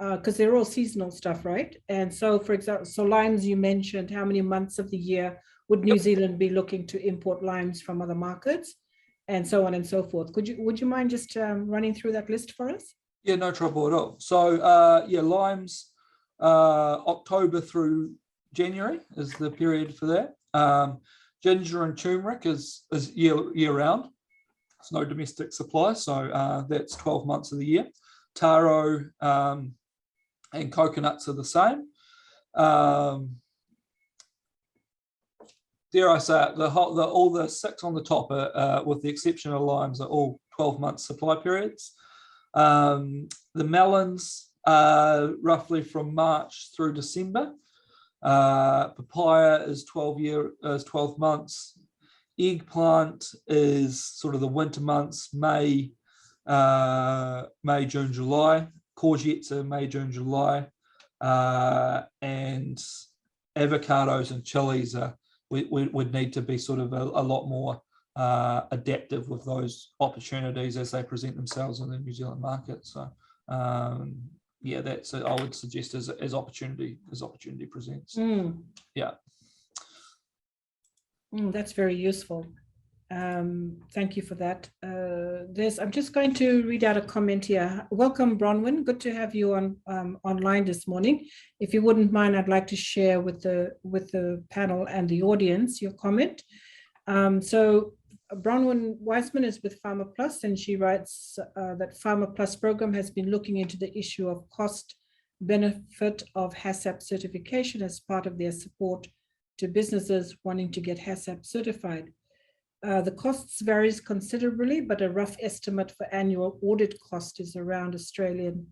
because they're all seasonal stuff, right? And so, for example, so limes, you mentioned how many months of the year would New Zealand be looking to import limes from other markets, and so on and so forth. Would you mind just running through that list for us? Yeah, no trouble at all. So yeah, limes, October through January is the period for that. Ginger and turmeric is year round. It's no domestic supply, so that's 12 months of the year. Taro and coconuts are the same. Dare I say it, all the six on the top, with the exception of limes, are all 12 month supply periods. The melons are roughly from March through December. Papaya is 12 months. Eggplant is sort of the winter months, May, June, July. Courgettes are May, June, July. And avocados and chilies would need to be sort of a lot more adaptive with those opportunities as they present themselves in the New Zealand market. So yeah, that's I would suggest as opportunity presents. Yeah. That's very useful. Thank you for that. I'm just going to read out a comment here. Welcome, Bronwyn. Good to have you on online this morning. If you wouldn't mind, I'd like to share with the panel and the audience your comment. So Bronwyn Weissman is with Farmer Plus, and she writes that Farmer Plus program has been looking into the issue of cost benefit of HACCP certification as part of their support to businesses wanting to get HACCP certified. The costs varies considerably, but a rough estimate for annual audit cost is around Australian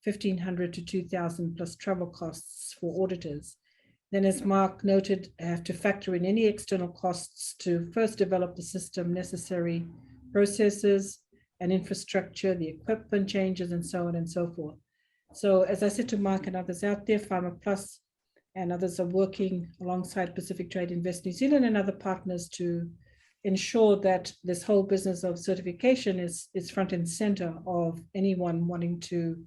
1,500 to 2,000 plus travel costs for auditors. Then, as Mark noted, have to factor in any external costs to first develop the system, necessary processes and infrastructure, the equipment changes, and so on and so forth. So as I said to Mark and others out there, Farmer Plus and others are working alongside Pacific Trade Invest New Zealand and other partners to ensure that this whole business of certification is front and center of anyone wanting to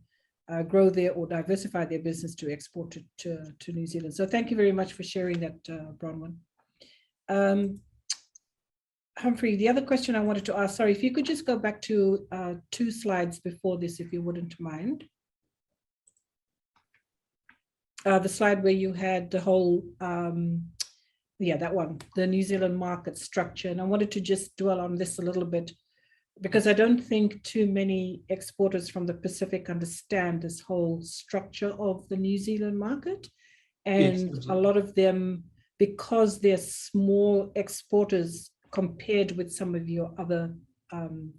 grow their or diversify their business to export to New Zealand. So thank you very much for sharing that, Bronwyn. Humphrey, the other question I wanted to ask, sorry, if you could just go back to 2 slides before this, if you wouldn't mind. The slide where you had the whole, yeah, that one, the New Zealand market structure. And I wanted to just dwell on this a little bit, because I don't think too many exporters from the Pacific understand this whole structure of the New Zealand market. And yes, a lot of them, because they're small exporters compared with some of your other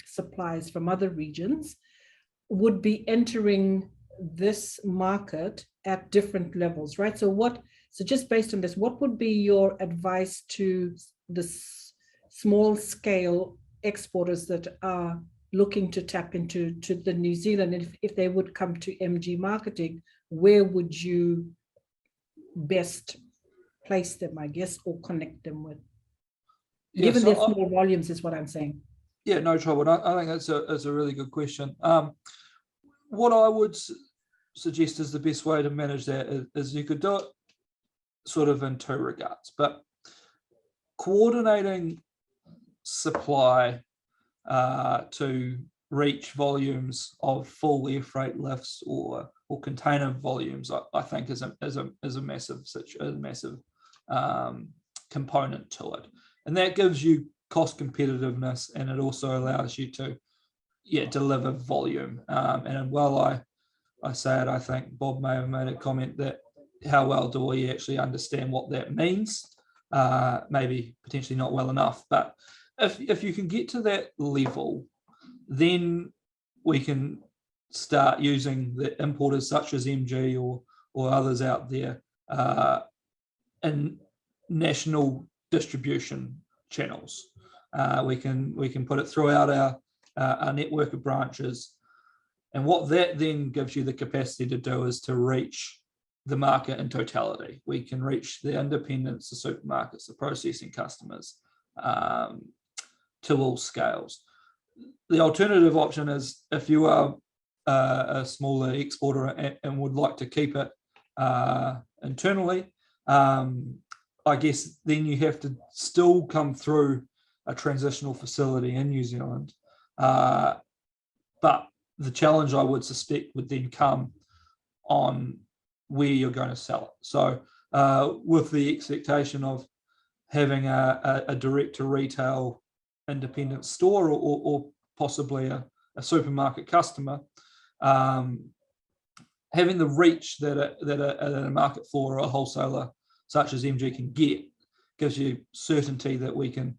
supplies from other regions, would be entering this market at different levels, right? So just based on this, what would be your advice to the small scale exporters that are looking to tap into the New Zealand? If they would come to MG Marketing, where would you best place them, I guess, or connect them with? Yeah, Given so their small volumes is what I'm saying. Yeah, no trouble. I think that's a really good question. What I would suggest is the best way to manage that is you could do it sort of in two regards, but coordinating supply to reach volumes of full air freight lifts or container volumes, I think is a massive component to it, and that gives you cost competitiveness, and it also allows you to deliver volume. And while I say it, I think Bob may have made a comment that how well do we actually understand what that means? Maybe potentially not well enough, but if you can get to that level, then we can start using the importers such as MG or others out there in national distribution channels. We can put it throughout our network of branches, and what that then gives you the capacity to do is to reach the market in totality. We can reach the independents, the supermarkets, the processing customers to all scales. The alternative option is if you are a smaller exporter and would like to keep it internally, I guess then you have to still come through a transitional facility in New Zealand. But the challenge I would suspect would then come on where you're going to sell it. So with the expectation of having a direct to retail independent store or possibly a supermarket customer, having the reach that a market floor or a wholesaler such as MG can get gives you certainty that we can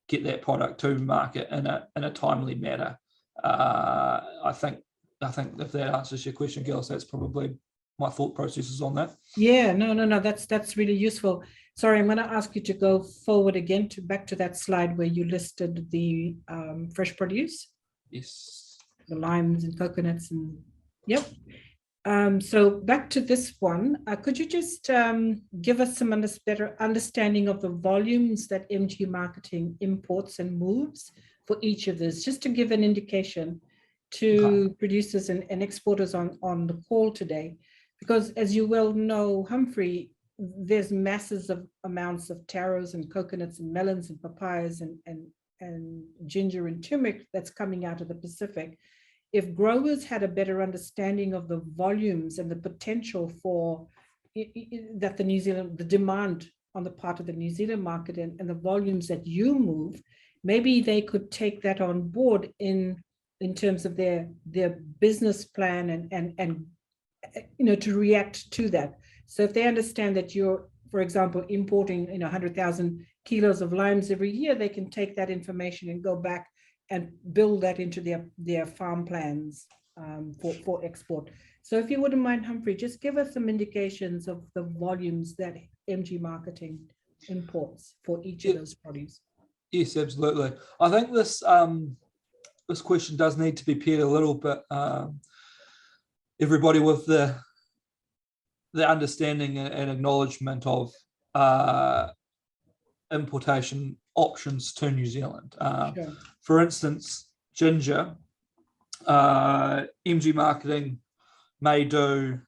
get that product to market in a timely manner. I think if that answers your question, Gilles, that's probably my thought processes on that. Yeah, no, that's really useful. Sorry, I'm going to ask you to go forward again back to that slide where you listed the fresh produce. Yes. The limes and coconuts and yep. So back to this one, could you just give us some better understanding of the volumes that MG Marketing imports and moves for each of this, just to give an indication to producers and exporters on the call today? Because as you well know, Humphrey, there's masses of amounts of taros and coconuts and melons and papayas and ginger and turmeric that's coming out of the Pacific. If growers had a better understanding of the volumes and the potential for that the demand on the part of the New Zealand market and the volumes that you move, maybe they could take that on board in terms of their business plan and to react to that. So if they understand that you're, for example, importing 100,000 kilos of limes every year, they can take that information and go back and build that into their farm plans for export. So if you wouldn't mind, Humphrey, just give us some indications of the volumes that MG Marketing imports for each of those produce. Yes, absolutely. I think this this question does need to be paired a little bit. Everybody with the understanding and acknowledgement of importation options to New Zealand. Sure. For instance, ginger, MG Marketing may do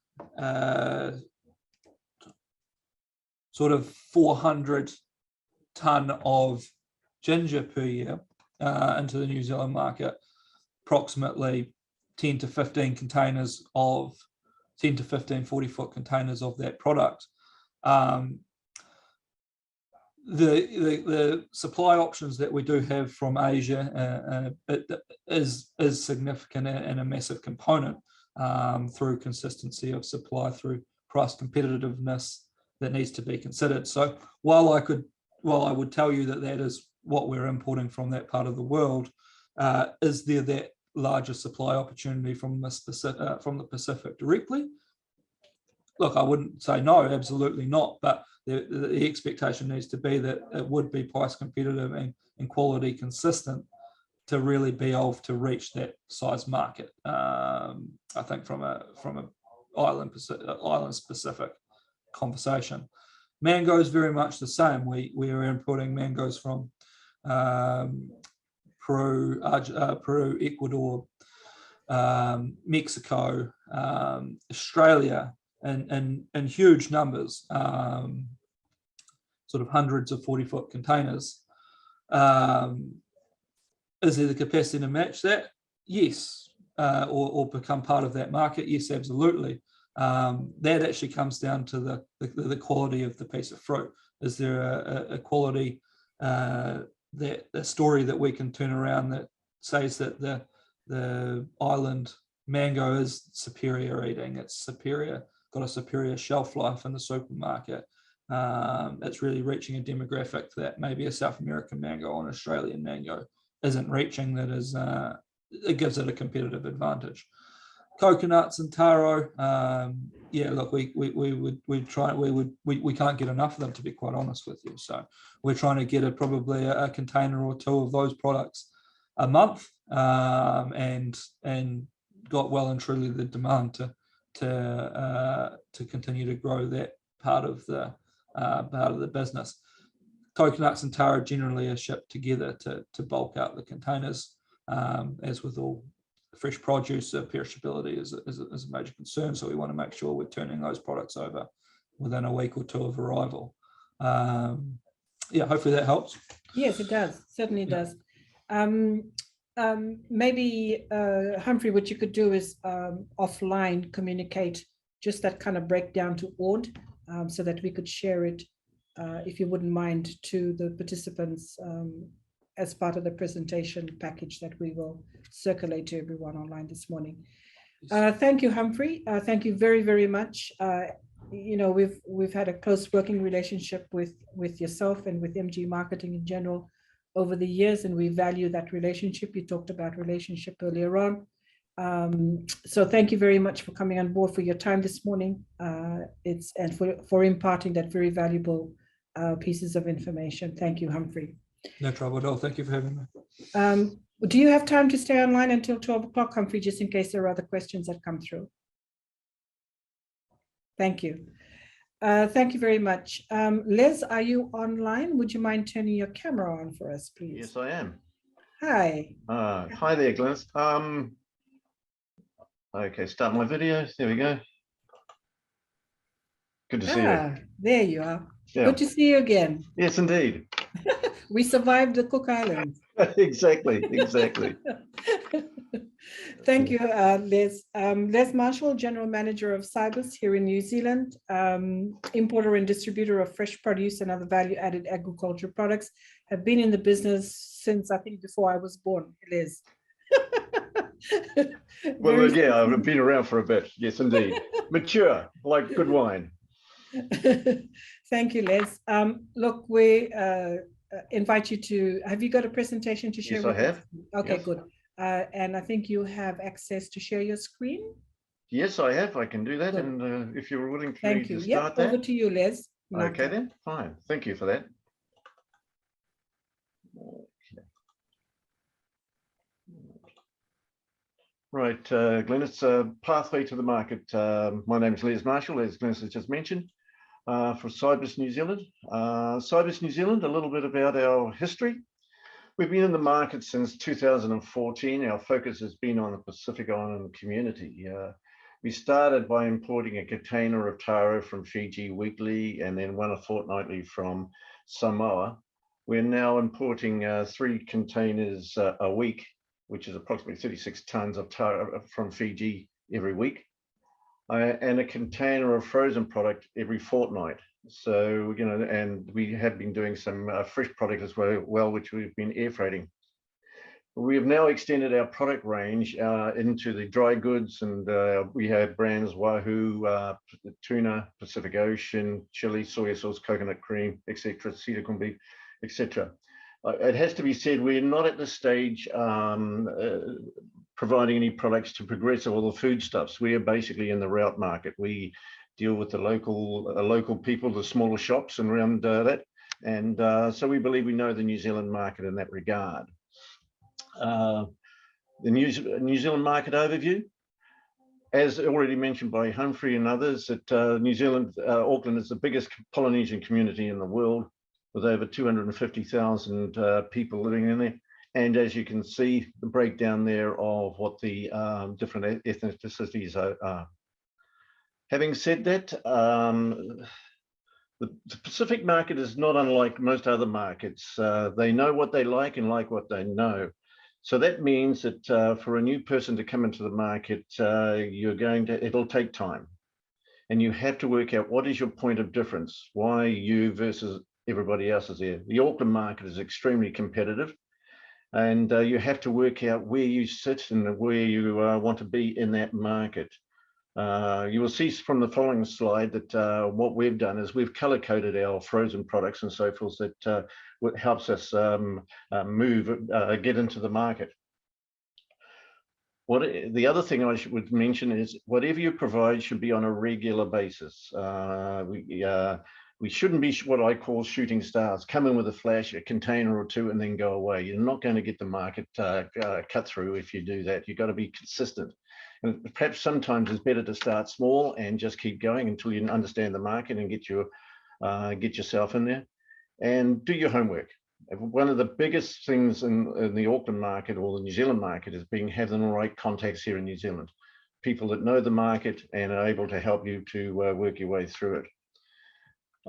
sort of 400 tonne of ginger per year into the New Zealand market, approximately 10 to 15 containers of 10 to 15 40-foot containers of that product. The supply options that we do have from Asia is significant and a massive component through consistency of supply, through price competitiveness that needs to be considered. So while I would tell you that is what we're importing from that part of the world, is there that larger supply opportunity from the Pacific directly? Look, I wouldn't say no, absolutely not, but the expectation needs to be that it would be price competitive and quality consistent to really be able to reach that size market. I think from a island specific conversation. Mango is very much the same. We are importing mangoes from Peru, Ecuador, Mexico, Australia, and huge numbers, sort of hundreds of 40-foot containers. Is there the capacity to match that? Yes, or become part of that market? Yes, absolutely. That actually comes down to the quality of the piece of fruit. Is there a quality, that a story that we can turn around that says that the island mango is superior eating, it's superior, got a superior shelf life in the supermarket. It's really reaching a demographic that maybe a South American mango or an Australian mango isn't reaching, that is, it gives it a competitive advantage. Coconuts and taro, yeah, look, we can't get enough of them, to be quite honest with you. So we're trying to get probably a container or two of those products a month, and got well and truly the demand to continue to grow that part of the business. Coconuts and taro generally are shipped together to bulk out the containers. As with all fresh produce, perishability is a major concern. So we want to make sure we're turning those products over within a week or two of arrival. Yeah, hopefully that helps. Yes, it does. Certainly does. Maybe, Humphrey, what you could do is offline communicate just that kind of breakdown to Ord, so that we could share it, if you wouldn't mind, to the participants as part of the presentation package that we will circulate to everyone online this morning. Thank you, Humphrey. Thank you very, very much. You know, we've had a close working relationship with yourself and with MG Marketing in general over the years, and we value that relationship. You talked about relationship earlier on. So thank you very much for coming on board, for your time this morning, and for imparting that very valuable pieces of information. Thank you, Humphrey. No trouble at all. Thank you for having me. Do you have time to stay online until 12 o'clock, Humphrey, just in case there are other questions that come through? Thank you. Thank you very much. Les, are you online? Would you mind turning your camera on for us, please? Yes, I am. Hi. Hi there, Glenys. Okay, start my video. There we go. Good to see you. There you are. Yeah. Good to see you again. Yes, indeed. We survived the Cook Islands. Exactly, exactly. Thank you, Les. Les Marshall, General Manager of Cibus here in New Zealand, importer and distributor of fresh produce and other value-added agriculture products. Have been in the business since, I think, before I was born, Les. Well, yeah, I've been around for a bit. Yes, indeed. Mature, like good wine. Thank you, Les. Look, we invite you to, have you got a presentation to share? Yes, with I have. us? Okay, yes. Good. And I think you have access to share your screen. Yes, I have. I can do that. Good. And if you're willing for Thank me you. to start that. Over to you, Les. Okay, then. Fine. Thank you for that. Okay. Right, Glenys, pathway to the market. My name is Les Marshall, as Glenys has just mentioned, for Cibus New Zealand. Cibus New Zealand, a little bit about our history. We've been in the market since 2014. Our focus has been on the Pacific Island community. We started by importing a container of taro from Fiji weekly and then one fortnightly from Samoa. We're now importing 3 containers a week, which is approximately 36 tons of taro from Fiji every week, and a container of frozen product every fortnight. So, you know, and we have been doing some fresh product as well, which we've been air freighting. We have now extended our product range into the dry goods, and we have brands Wahoo, tuna, Pacific Ocean, chili, soy sauce, coconut cream, etc., cedar corned beef, etc. It has to be said, we're not at this stage providing any products to Progressive or the foodstuffs. We are basically in the route market. We deal with the local people, the smaller shops and around that. And so we believe we know the New Zealand market in that regard. The New Zealand market overview. As already mentioned by Humphrey and others, that New Zealand, Auckland is the biggest Polynesian community in the world, with over 250,000 people living in there. And as you can see, the breakdown there of what the different ethnicities are. Having said that, the Pacific market is not unlike most other markets. They know what they like and like what they know. So that means that for a new person to come into the market, it'll take time. And you have to work out what is your point of difference, why you versus everybody else is there. The Auckland market is extremely competitive, and you have to work out where you sit and where you want to be in that market. You will see from the following slide that what we've done is we've color coded our frozen products and so forth that helps us get into the market. The other thing I would mention is whatever you provide should be on a regular basis. We shouldn't be what I call shooting stars, come in with a flash, a container or two, and then go away. You're not going to get the market cut through if you do that. You've got to be consistent. And perhaps sometimes it's better to start small and just keep going until you understand the market and get yourself in there and do your homework. One of the biggest things in the Auckland market or the New Zealand market is having the right contacts here in New Zealand, people that know the market and are able to help you to work your way through it.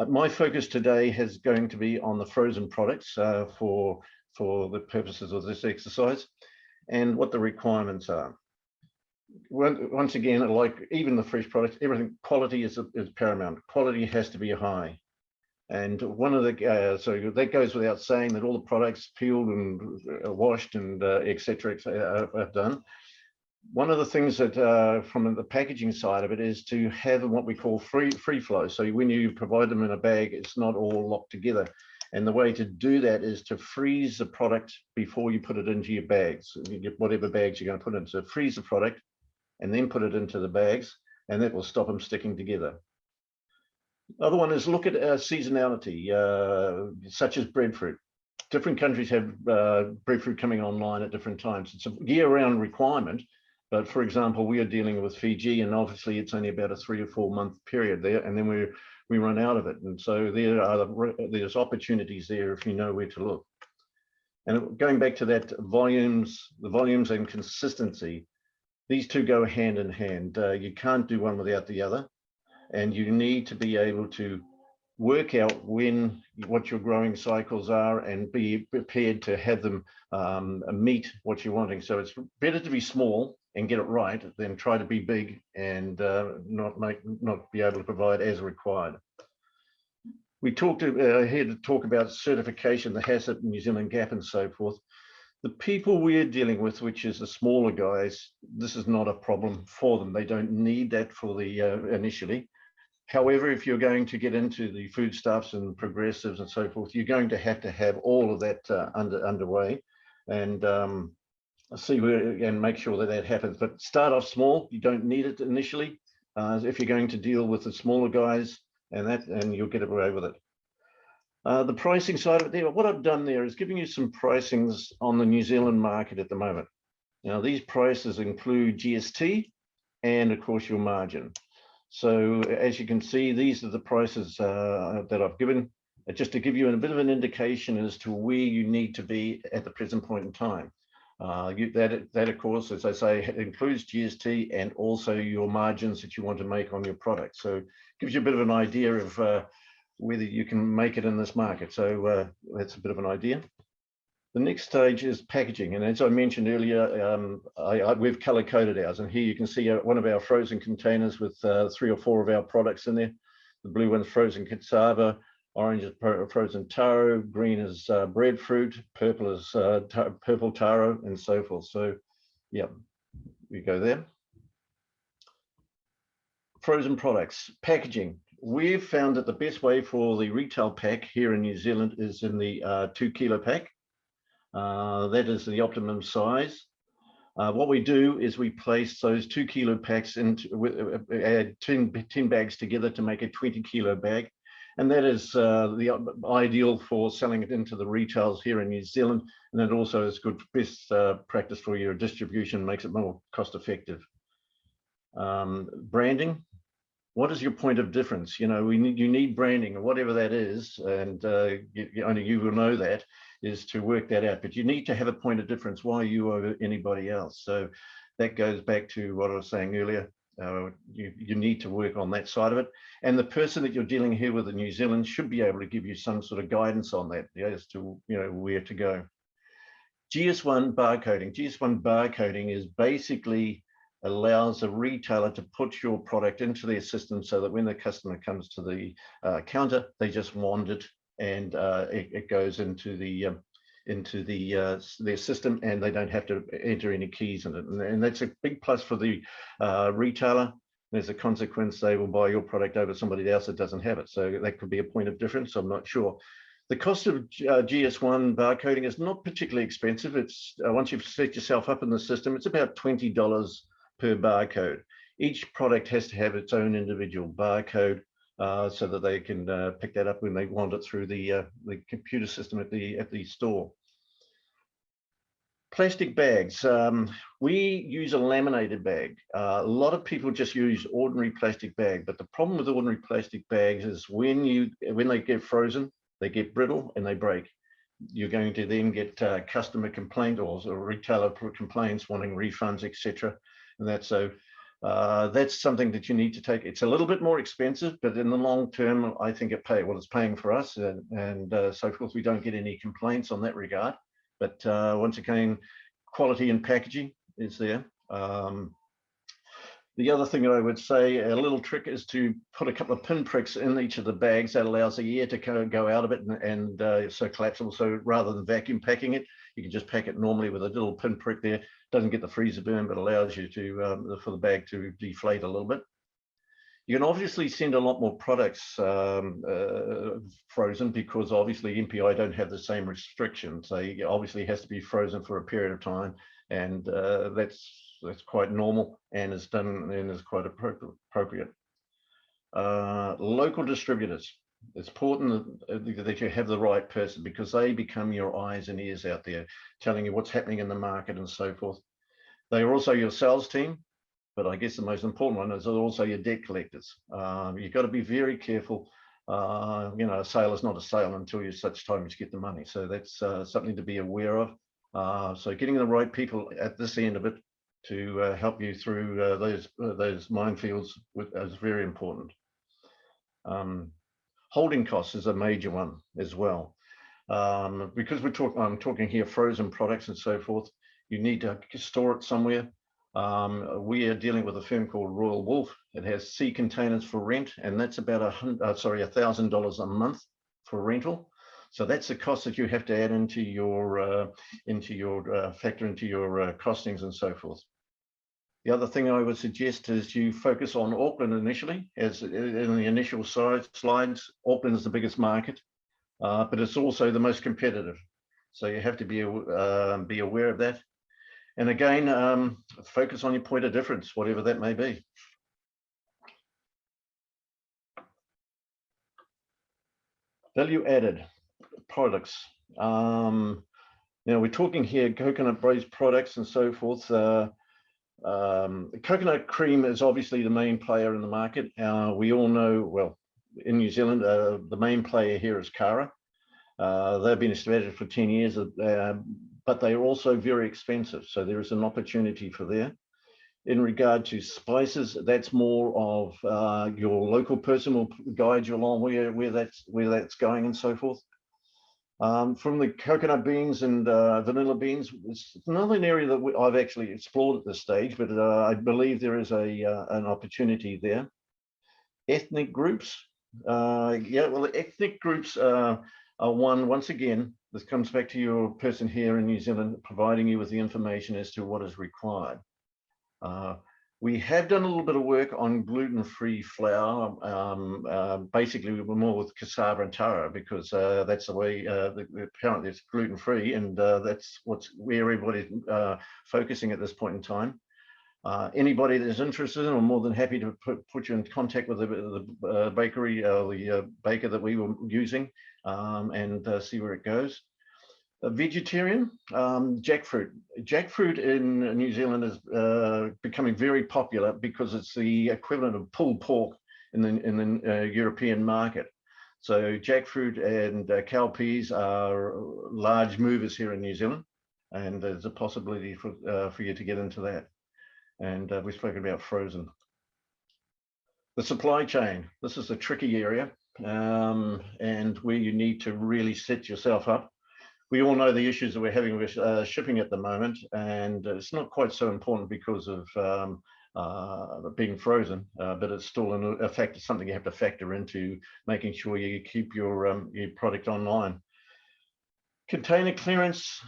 My focus today is going to be on the frozen products for the purposes of this exercise and what the requirements are. Once again, like even the fresh products, everything, quality is paramount. Quality has to be high. And one of the, so that goes without saying that all the products peeled and washed and et cetera, are done. One of the things that from the packaging side of it is to have what we call free flow. So when you provide them in a bag, it's not all locked together. And the way to do that is to freeze the product before you put it into your bags, whatever bags you're going to put in. So freeze the product and then put it into the bags, and that will stop them sticking together. Other one is look at seasonality, such as breadfruit. Different countries have breadfruit coming online at different times. It's a year-round requirement, but for example, we are dealing with Fiji, and obviously it's only about a 3 or 4 month period there, and then we run out of it. And so there's opportunities there if you know where to look. And going back to that the volumes and consistency, these two go hand in hand. You can't do one without the other. And you need to be able to work out what your growing cycles are and be prepared to have them meet what you're wanting. So it's better to be small and get it right than try to be big and not be able to provide as required. We talked here to talk about certification, the HACCP, New Zealand GAP and so forth. The people we're dealing with, which is the smaller guys, this is not a problem for them. They don't need that for the initially. However, if you're going to get into the foodstuffs and progressives and so forth, you're going to have all of that underway and see where and make sure that that happens. But start off small. You don't need it initially if you're going to deal with the smaller guys and you'll get away with it. The pricing side of it there, what I've done there is giving you some pricings on the New Zealand market at the moment. Now, these prices include GST and, of course, your margin. So as you can see, these are the prices that I've given, just to give you a bit of an indication as to where you need to be at the present point in time. That, of course, as I say, includes GST and also your margins that you want to make on your product. So it gives you a bit of an idea of whether you can make it in this market. So that's a bit of an idea. The next stage is packaging. And as I mentioned earlier, we've color coded ours. And here you can see one of our frozen containers with 3 or 4 of our products in there. The blue one's frozen cassava, orange is frozen taro, green is breadfruit, purple is purple taro, and so forth. So yeah, we go there. Frozen products, packaging. We've found that the best way for the retail pack here in New Zealand is in the 2 kilo pack. That is the optimum size. What we do is we place those 2 kilo packs into, add 10 bags together to make a 20 kilo bag. And that is the ideal for selling it into the retails here in New Zealand. And it also is good best practice for your distribution, makes it more cost effective. Branding. What is your point of difference? You know, you need branding, or whatever that is, and only you will know that, is to work that out. But you need to have a point of difference. Why are you over anybody else? So that goes back to what I was saying earlier. You need to work on that side of it. And the person that you're dealing here with in New Zealand should be able to give you some sort of guidance on that, as to, you know, where to go. GS1 barcoding. GS1 barcoding is basically allows a retailer to put your product into their system so that when the customer comes to the counter, they just wand it, and it goes into their system, and they don't have to enter any keys in it. And that's a big plus for the retailer. As a consequence, they will buy your product over somebody else that doesn't have it. So that could be a point of difference. I'm not sure. The cost of GS1 barcoding is not particularly expensive. It's once you've set yourself up in the system, it's about $20 per barcode. Each product has to have its own individual barcode so that they can pick that up when they want it through the computer system at the store. Plastic bags. We use a laminated bag. A lot of people just use ordinary plastic bag, but the problem with ordinary plastic bags is when they get frozen, they get brittle and they break. You're going to then get customer complaint or retailer complaints wanting refunds, etc. And that's something that you need to take. It's a little bit more expensive, but in the long term, I think it's paying for us, and so forth. We don't get any complaints on that regard. But once again, quality and packaging is there. The other thing that I would say, a little trick, is to put a couple of pinpricks in each of the bags. That allows the air to go out of it, and so collapsible. So rather than vacuum packing it, you can just pack it normally with a little pinprick there. Doesn't get the freezer burn, but allows you to for the bag to deflate a little bit. You can obviously send a lot more products frozen, because obviously MPI don't have the same restrictions. They obviously has to be frozen for a period of time, and that's quite normal and is done and is quite appropriate. Local distributors. It's important that you have the right person, because they become your eyes and ears out there, telling you what's happening in the market and so forth. They are also your sales team, but I guess the most important one is also your debt collectors. You've got to be very careful. You know, a sale is not a sale until such time as you get the money. So that's something to be aware of. So getting the right people at this end of it to help you through those minefields is very important. Holding costs is a major one as well, because I'm talking here frozen products and so forth. You need to store it somewhere. We are dealing with a firm called Royal Wolf. It has sea containers for rent, and that's about $1,000 a month for rental. So that's the cost that you have to add into your factor into your costings and so forth. The other thing I would suggest is you focus on Auckland initially, as in the initial slides. Auckland is the biggest market, but it's also the most competitive. So you have to be aware of that. And again, focus on your point of difference, whatever that may be. Value added products. Now we're talking here coconut-based products and so forth. Coconut cream is obviously the main player in the market. We all know, well, in New Zealand, the main player here is Cara. They've been established for 10 years, but they are also very expensive. So there is an opportunity for there. In regard to spices, that's more of your local person will guide you along where that's going and so forth. From the coconut beans and vanilla beans, it's another area that I've actually explored at this stage, but I believe there is an opportunity there. Ethnic groups, yeah, well, ethnic groups are once again, this comes back to your person here in New Zealand, providing you with the information as to what is required. We have done a little bit of work on gluten-free flour. Basically, we were more with cassava and taro because that's the way, apparently it's gluten-free, and that's where everybody's focusing at this point in time. Anybody that's interested, I'm more than happy to put you in contact with the bakery, the baker that we were using, and see where it goes. Vegetarian, jackfruit. Jackfruit in New Zealand is becoming very popular because it's the equivalent of pulled pork in the European market. So jackfruit and cowpeas are large movers here in New Zealand, and there's a possibility for you to get into that. And we've spoken about frozen. The supply chain. This is a tricky area, and where you need to really set yourself up. We all know the issues that we're having with shipping at the moment, and it's not quite so important because of being frozen, but it's still a factor, something you have to factor into making sure you keep your product online. Container clearance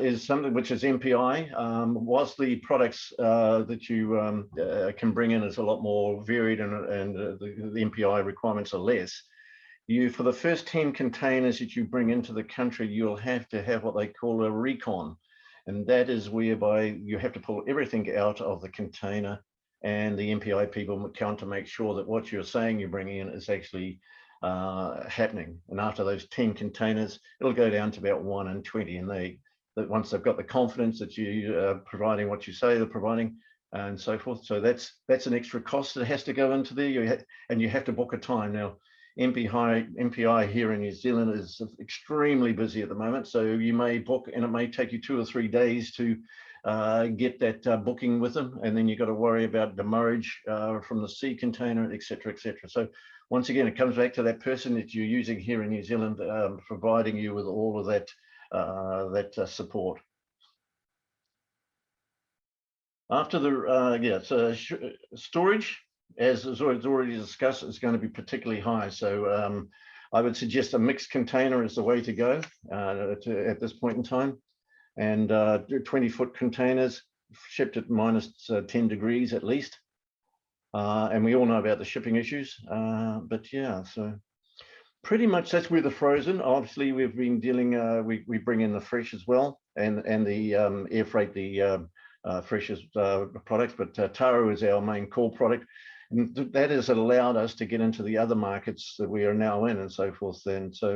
is something which is MPI. Whilst the products that you can bring in is a lot more varied and the MPI requirements are less, for the first 10 containers that you bring into the country, you'll have to have what they call a recon. And that is whereby you have to pull everything out of the container, and the MPI people count to make sure that what you're saying you're bringing in is actually happening. And after those 10 containers, it'll go down to about 1 in 20. And once they've got the confidence that you are providing what you say they're providing, and so forth. So that's an extra cost that has to go into there. And you have to book a time. Now, MPI here in New Zealand is extremely busy at the moment, so you may book and it may take you 2 or 3 days to get that booking with them, and then you've got to worry about demurrage from the sea container, etc., etc. So once again, it comes back to that person that you're using here in New Zealand, providing you with all of that support. After the storage, as is already discussed, is going to be particularly high. So I would suggest a mixed container is the way to go at this point in time. And 20-foot containers shipped at -10 degrees at least. And we all know about the shipping issues. But yeah, so pretty much that's where the frozen. Obviously, we've been dealing, we bring in the fresh as well, and the air freight, the freshest products. But taro is our main core product. And that has allowed us to get into the other markets that we are now in and so forth. And so,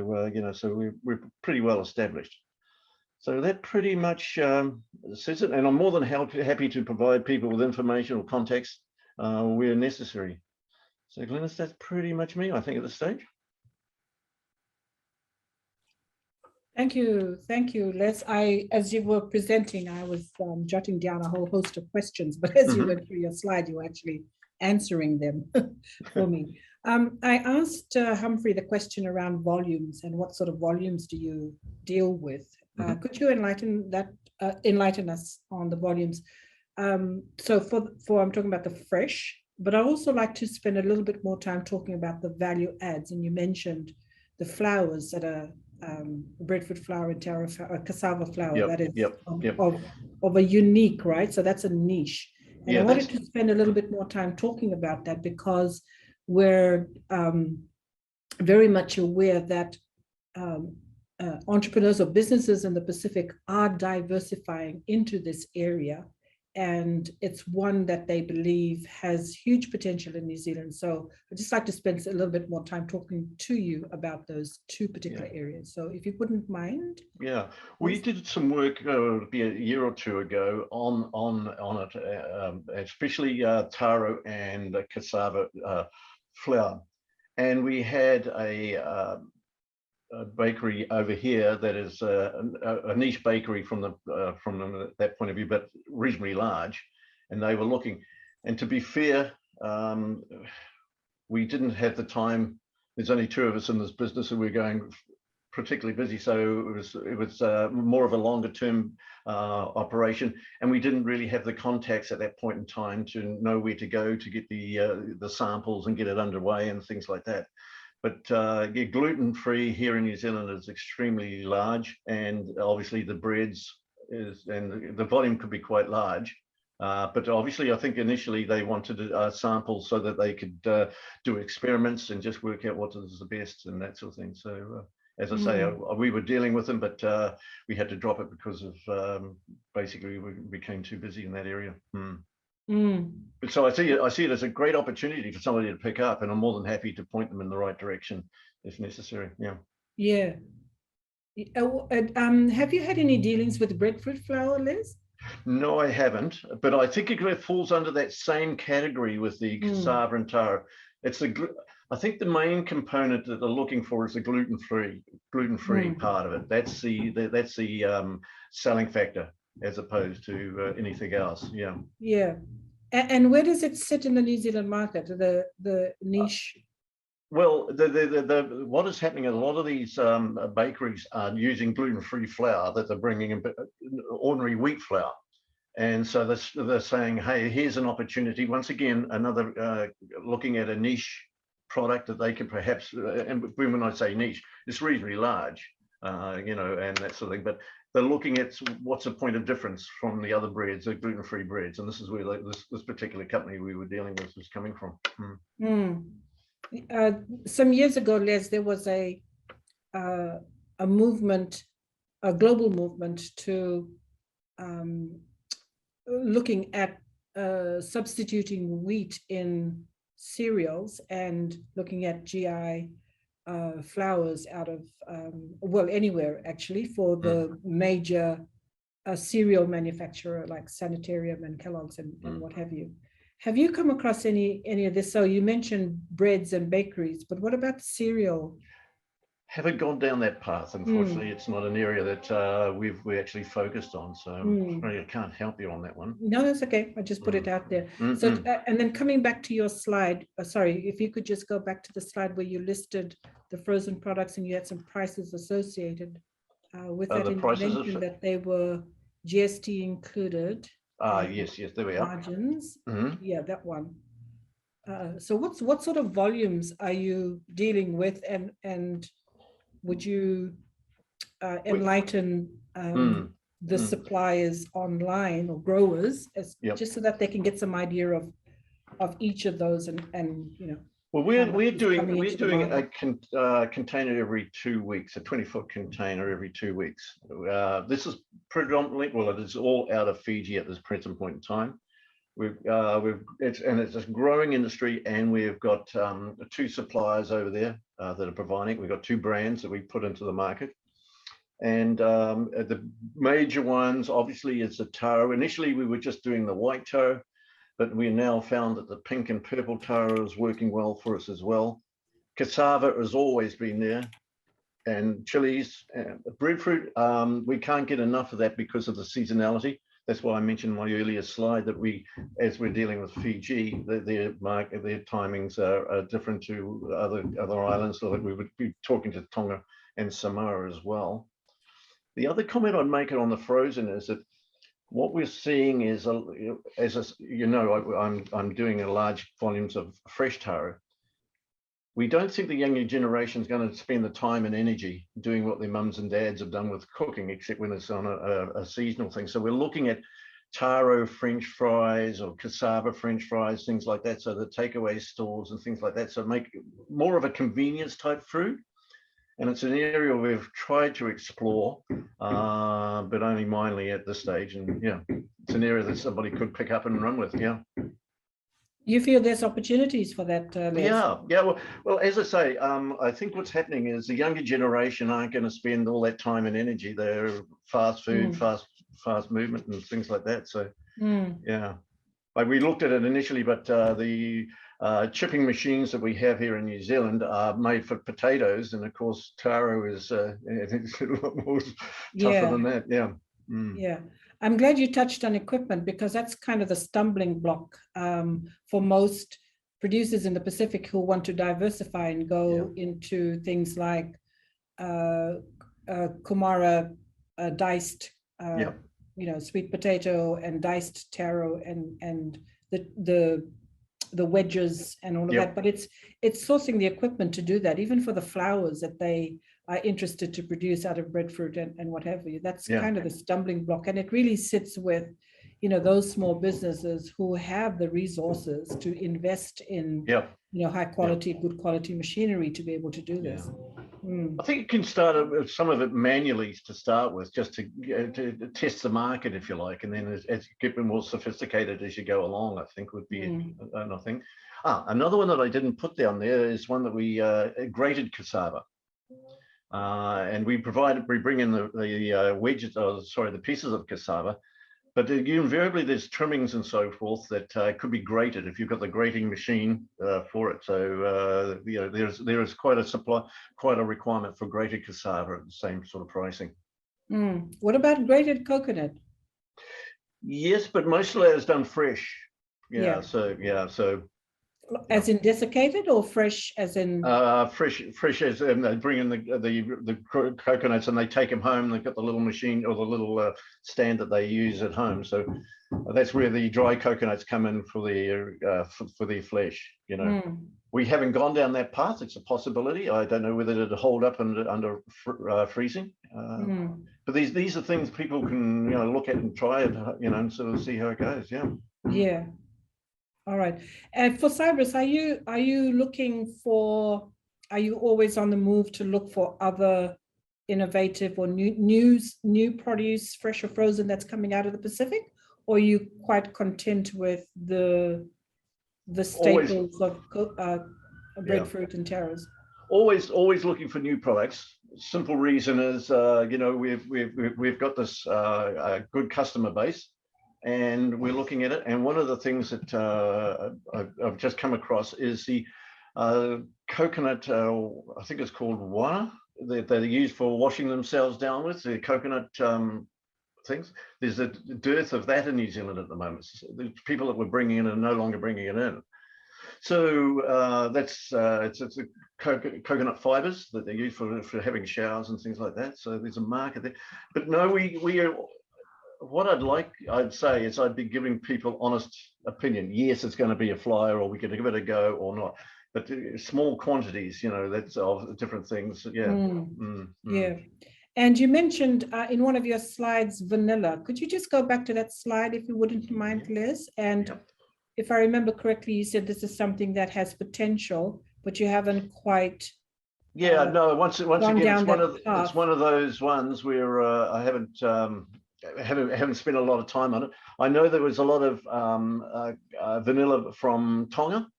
so we're pretty well established. So that pretty much says it. And I'm more than happy to provide people with information or context where necessary. So Glenys, that's pretty much me, I think, at this stage. Thank you, Les. As you were presenting, I was jotting down a whole host of questions, but as you went through your slide, you were actually answering them for me. I asked Humphrey the question around volumes and what sort of volumes do you deal with? Could you enlighten us on the volumes? So for I'm talking about the fresh, but I also like to spend a little bit more time talking about the value adds. And you mentioned the flours that are breadfruit flour and taro cassava flour that is of a unique, right? So that's a niche. And I wanted to spend a little bit more time talking about that because we're very much aware that entrepreneurs or businesses in the Pacific are diversifying into this area. And it's one that they believe has huge potential in New Zealand. So I'd just like to spend a little bit more time talking to you about those two particular areas. So if you wouldn't mind. Yeah, we did some work a year or two ago on it, especially taro and cassava flour. And we had a bakery over here that is a niche bakery from that point of view, but reasonably large, and they were looking. And to be fair, we didn't have the time. There's only 2 of us in this business, and we're going particularly busy, so it was more of a longer term operation, and we didn't really have the contacts at that point in time to know where to go to get the samples and get it underway and things like that. But gluten-free here in New Zealand is extremely large, and obviously the breads and the volume could be quite large. But obviously, I think initially they wanted a sample so that they could do experiments and just work out what is the best and that sort of thing. So as I say, we were dealing with them, but we had to drop it because of basically we became too busy in that area. But so I see it as a great opportunity for somebody to pick up, and I'm more than happy to point them in the right direction if necessary. Yeah. Have you had any dealings with breadfruit flour, Liz? No, I haven't, but I think it falls under that same category with the cassava and taro. It's I think the main component that they're looking for is the gluten-free part of it. That's the selling factor as opposed to anything else. Yeah. And where does it sit in the New Zealand market? The niche. Well, what is happening is a lot of these bakeries are using gluten-free flour that they're bringing in ordinary wheat flour. And so they're saying, hey, here's an opportunity. Once again, another looking at a niche product that they can perhaps, and when I say niche, it's reasonably large, and that sort of thing. But they're looking at what's the point of difference from the other breads, the gluten-free breads. And this is where this particular company we were dealing with was coming from. Some years ago, Les, there was a movement, a global movement to looking at substituting wheat in cereals and looking at GI flours out of, well, anywhere actually, for the major cereal manufacturer like Sanitarium and Kellogg's and what have you. Have you come across any of this? So you mentioned breads and bakeries, but what about cereal? Haven't gone down that path. Unfortunately, it's not an area that we actually focused on. So I can't help you on that one. No, that's okay. I just put it out there. So, and then coming back to your slide, sorry, if you could just go back to the slide where you listed the frozen products and you had some prices associated with that. And you mentioned that they were GST included. Yes, there we are. Margins. Yeah, that one. So what sort of volumes are you dealing with, and would you enlighten the suppliers online or growers just so that they can get some idea of each of those and well, we're doing a container every 2 weeks, a 20-foot container every 2 weeks. This is predominantly, well, it is all out of Fiji at this present point in time. It's a growing industry, and we've got 2 suppliers over there that are providing. We've got 2 brands that we put into the market, and the major ones obviously is the taro. Initially, we were just doing the white taro, but we now found that the pink and purple taro is working well for us as well. Cassava has always been there, and chilies, breadfruit. We can't get enough of that because of the seasonality. That's why I mentioned in my earlier slide that as we're dealing with Fiji, their timings are different to other islands, so that we would be talking to Tonga and Samoa as well. The other comment I'd make on the frozen is that what we're seeing is, I'm doing a large volumes of fresh taro. We don't think the younger generation is going to spend the time and energy doing what their mums and dads have done with cooking, except when it's on a seasonal thing. So we're looking at taro French fries or cassava French fries, things like that. So the takeaway stores and things like that. So make more of a convenience type food. And it's an area we've tried to explore, but only minorly at this stage. And it's an area that somebody could pick up and run with. You feel there's opportunities for that? Well, as I say, I think what's happening is the younger generation aren't going to spend all that time and energy. They're fast food, fast movement, and things like that. So like we looked at it initially, but the chipping machines that we have here in New Zealand are made for potatoes, and of course taro is I think it's a lot more tougher than that. Yeah, I'm glad you touched on equipment, because that's kind of the stumbling block for most producers in the Pacific who want to diversify and go into things like kumara diced sweet potato and diced taro and the wedges and all of that, but it's sourcing the equipment to do that, even for the flours that they are interested to produce out of breadfruit and what have you. That's kind of the stumbling block, and it really sits with you know, those small businesses who have the resources to invest in, Yeah. you know, high quality, good quality machinery to be able to do this. I think you can start some of it manually to start with, just to test the market, if you like, and then as you get more sophisticated as you go along, I think would be another thing. Another one that I didn't put down there is one that we grated cassava, and we bring in the wedges, the pieces of cassava. But invariably, there's trimmings and so forth that could be grated if you've got the grating machine for it. So you know, there is quite a requirement for grated cassava at the same sort of pricing. What about grated coconut? Yes, but most of that is done fresh. Yeah. So as in desiccated, or fresh as in fresh as in they bring in the coconuts and they take them home. They've got the little machine or the little stand that they use at home. So that's where the dry coconuts come in for their flesh. You know, we haven't gone down that path. It's a possibility. I don't know whether it'd hold up under freezing. But these are things people can, you know, look at and try it, you know, and sort of see how it goes. Yeah. Yeah. All right. And for Cibus, are you looking for, are you always on the move to look for other innovative or new produce, fresh or frozen, that's coming out of the Pacific? Or are you quite content with the staples of breadfruit and taros? Always looking for new products. Simple reason is, you know, we've got this good customer base, and we're looking at it. And one of the things that I've just come across is the coconut, I think it's called wana, that they use for washing themselves down with, the coconut things. There's a dearth of that in New Zealand at the moment. The people that were bringing in are no longer bringing it in. So it's the coconut fibers that they use for having showers and things like that. So there's a market there. But no, we are, what I'd say is I'd be giving people honest opinion. Yes, it's going to be a flyer, or we could give it a go or not. But small quantities, you know, that's of different things. Yeah. Yeah. And you mentioned in one of your slides, vanilla. Could you just go back to that slide, if you wouldn't mind, Liz? And if I remember correctly, you said this is something that has potential, but you haven't quite. No. Once again, it's one of those ones where I haven't spent a lot of time on it. I know there was a lot of vanilla from Tonga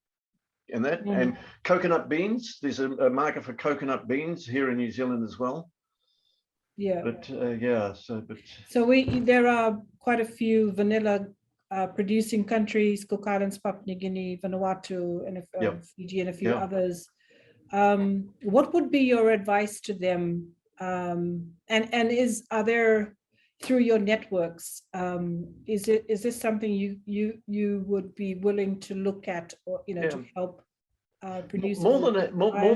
in that, and coconut beans. There's a market for coconut beans here in New Zealand as well. Yeah. But so there are quite a few vanilla producing countries: Cook Islands, Papua New Guinea, Vanuatu, and Fiji, and a few others. What would be your advice to them? Are there, through your networks, is this something you would be willing to look at, or, you know, to help producers? More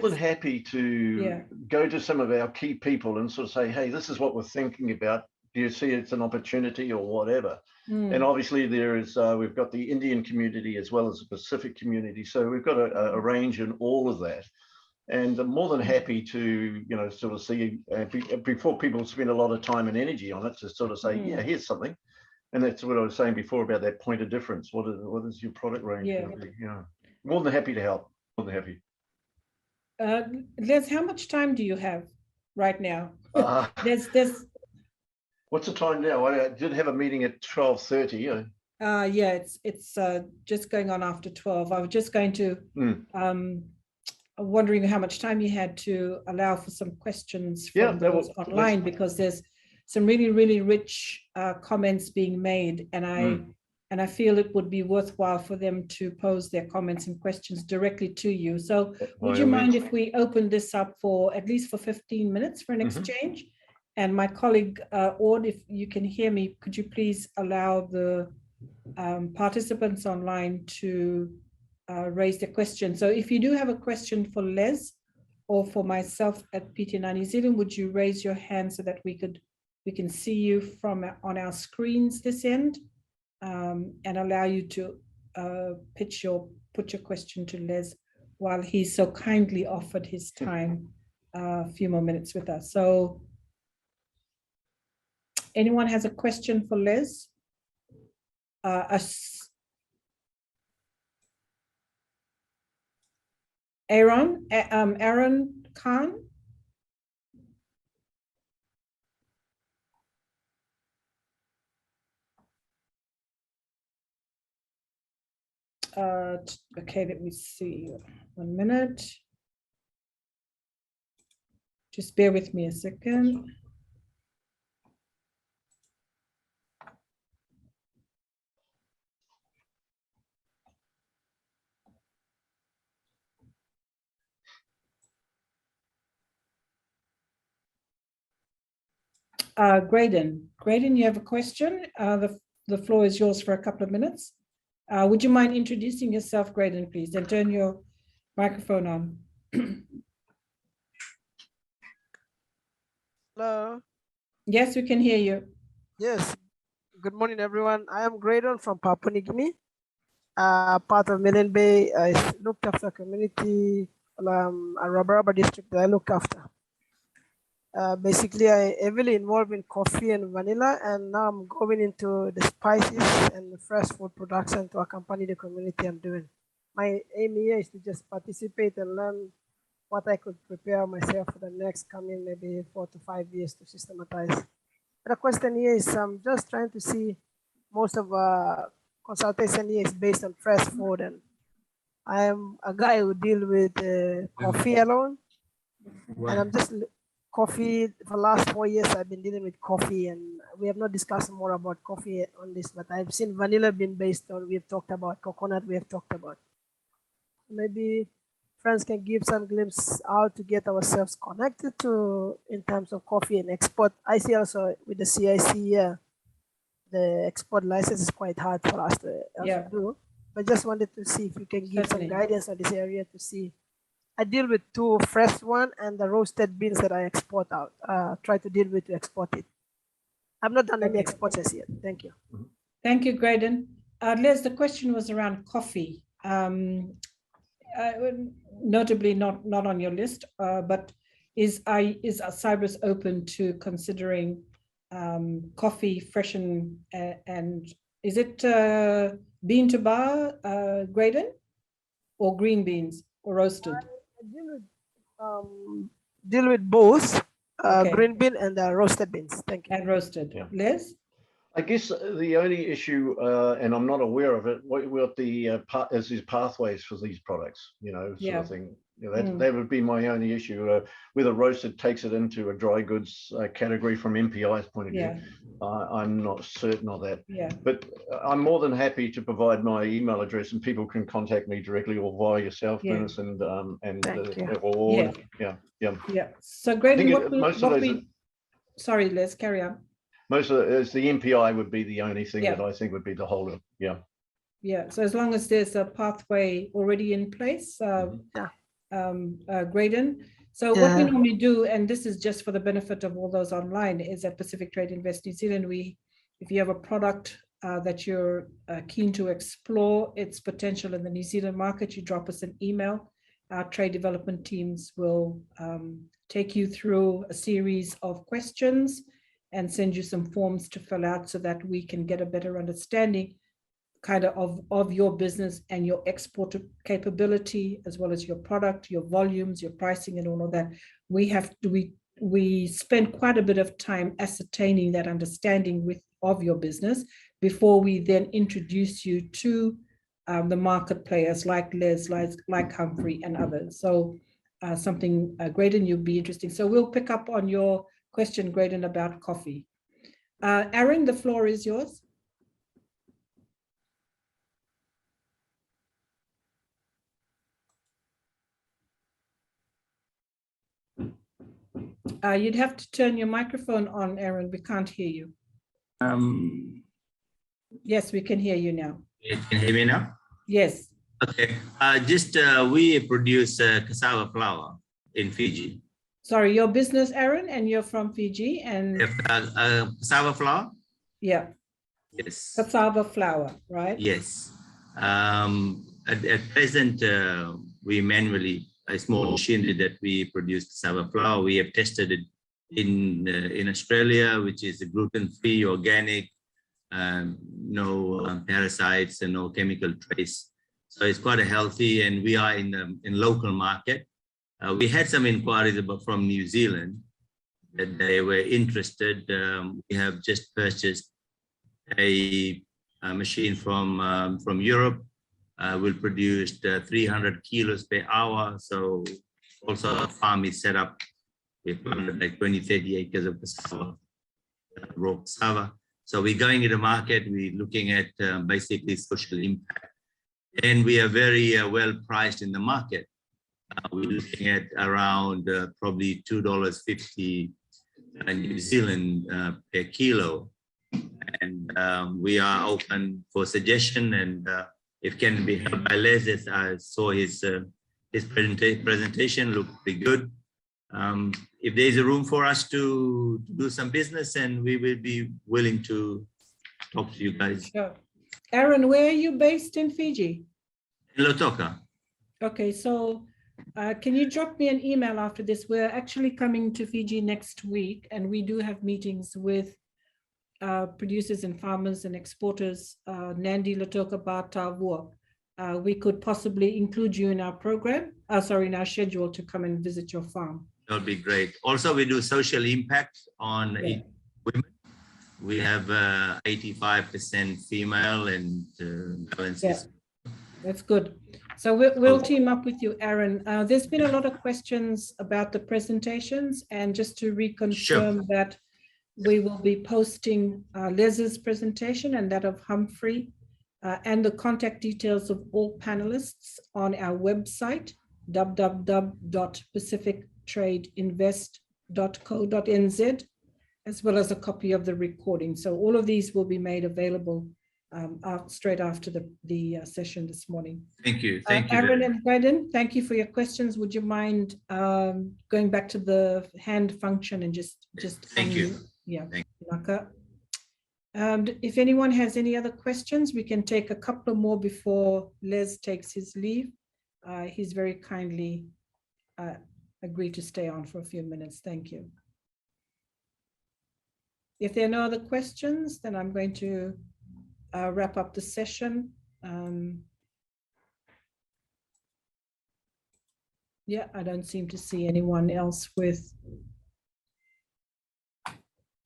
than happy to go to some of our key people and sort of say, hey, this is what we're thinking about. Do you see it's an opportunity or whatever? And obviously there is, we've got the Indian community as well as the Pacific community. So we've got a range in all of that. And I'm more than happy to, you know, sort of see before people spend a lot of time and energy on it, to sort of say, yeah, here's something. And that's what I was saying before about that point of difference. What is your product range? Yeah. More than happy to help. More than happy. Liz, how much time do you have right now? There's What's the time now? I did have a meeting at 12:30. It's just going on after 12. I was just going to wondering how much time you had to allow for some questions from those online, because there's some really rich comments being made, and I feel it would be worthwhile for them to pose their comments and questions directly to you. So would you mind if we open this up for at least for 15 minutes for an exchange? And my colleague, Ord, if you can hear me, could you please allow the participants online to raise their question? So if you do have a question for Les or for myself at PTNI New Zealand, would you raise your hand so that we can see you from on our screens this end, and allow you to put your question to Les while he so kindly offered his time a few more minutes with us. So anyone has a question for Les? Aaron Khan. Okay, let me see. 1 minute. Just bear with me a second. Graydon, you have a question. The floor is yours for a couple of minutes. Would you mind introducing yourself, Graydon, please, and turn your microphone on? Hello. Yes, we can hear you. Yes. Good morning, everyone. I am Graydon from Papua New Guinea, part of Millen Bay. I looked after community, Rabaraba district that I look after. Basically, I heavily involved in coffee and vanilla, and now I'm going into the spices and the fresh food production to accompany the community I'm doing. My aim here is to just participate and learn what I could prepare myself for the next coming maybe 4 to 5 years to systematize. The question here is I'm just trying to see most of consultation here is based on fresh food, and I am a guy who deal with coffee alone, and I'm just coffee for the last 4 years. I've been dealing with coffee, and we have not discussed more about coffee on this, but I've seen vanilla being based on, we've talked about coconut, we have talked about. Maybe friends can give some glimpse how to get ourselves connected to in terms of coffee and export. I see also with the CIC here, the export license is quite hard for us to also do. But just wanted to see if you can give some guidance on this area to see. I deal with 2 fresh one and the roasted beans that I export out. Try to deal with to export it. I've not done any exports as yet. Thank you. Thank you, Graydon. Liz, the question was around coffee. Notably not on your list, but is Cibus open to considering coffee fresh and is it bean to bar, Graydon, or green beans or roasted? I deal with both green bean and roasted beans. Thank you. And roasted. Yeah. Liz? I guess the only issue, and I'm not aware of it, what the is these pathways for these products, sort of thing. That would be my only issue. Whether roasted takes it into a dry goods category from MPI's point of view, I'm not certain of that. But I'm more than happy to provide my email address, and people can contact me directly or via yourself, Dennis, and or So, Graydon, sorry, Liz, carry on. Most of it, the MPI would be the only thing that I think would be the holder. So as long as there's a pathway already in place, Graydon. So what we normally do, and this is just for the benefit of all those online, is at Pacific Trade Invest New Zealand, if you have a product that you're keen to explore its potential in the New Zealand market, you drop us an email. Our trade development teams will take you through a series of questions and send you some forms to fill out so that we can get a better understanding kind of your business and your export capability, as well as your product, your volumes, your pricing, and all of that. We spend quite a bit of time ascertaining that understanding of your business before we then introduce you to the market players like Liz, like Humphrey and others. So something, Graydon, you'll be interesting. So we'll pick up on your question, Graydon, about coffee. Aaron, the floor is yours. You'd have to turn your microphone on, Aaron. We can't hear you. Yes, we can hear you now. You can hear me now? Yes. Okay. We produce cassava flour in Fiji. Sorry, your business, Aaron, and you're from Fiji, and cassava flour. Yeah. Yes. Cassava flour, right? Yes. At present, we manually a small machinery that we produce cassava flour. We have tested it in Australia, which is gluten-free, organic, no parasites and no chemical trace. So it's quite a healthy, and we are in local market. We had some inquiries from New Zealand that they were interested. We have just purchased a machine from Europe. Will produce 300 kilos per hour. So also the farm is set up with like 20, 30 acres of cassava, raw cassava. So we're going into the market, we're looking at basically social impact. And we are very well priced in the market. We're looking at around probably $2.50 New Zealand per kilo. And we are open for suggestion, and if can be helped by Les, as I saw his presentation looked pretty good. If there is a room for us to do some business, and we will be willing to talk to you guys. Sure. Aaron, where are you based in Fiji? In Lautoka. Okay, so can you drop me an email after this? We're actually coming to Fiji next week, and we do have meetings with producers and farmers and exporters, Nandi, Lautoka, Tavua. We could possibly include you in our program, in our schedule to come and visit your farm. That would be great. Also, we do social impact on women. We have 85% female and balance. Yeah, that's good. So we'll team up with you, Aaron. There's been a lot of questions about the presentations, and just to reconfirm that we will be posting Les's presentation and that of Humphrey and the contact details of all panelists on our website, www.pacifictradeinvest.co.nz, as well as a copy of the recording. So all of these will be made available straight after the session this morning. Thank you. Thank you. Aaron and Brandon, thank you for your questions. Would you mind going back to the hand function and just thank you. Yeah. And if anyone has any other questions, we can take a couple more before Les takes his leave. He's very kindly agreed to stay on for a few minutes. Thank you. If there are no other questions, then I'm going to wrap up the session. Yeah, I don't seem to see anyone else with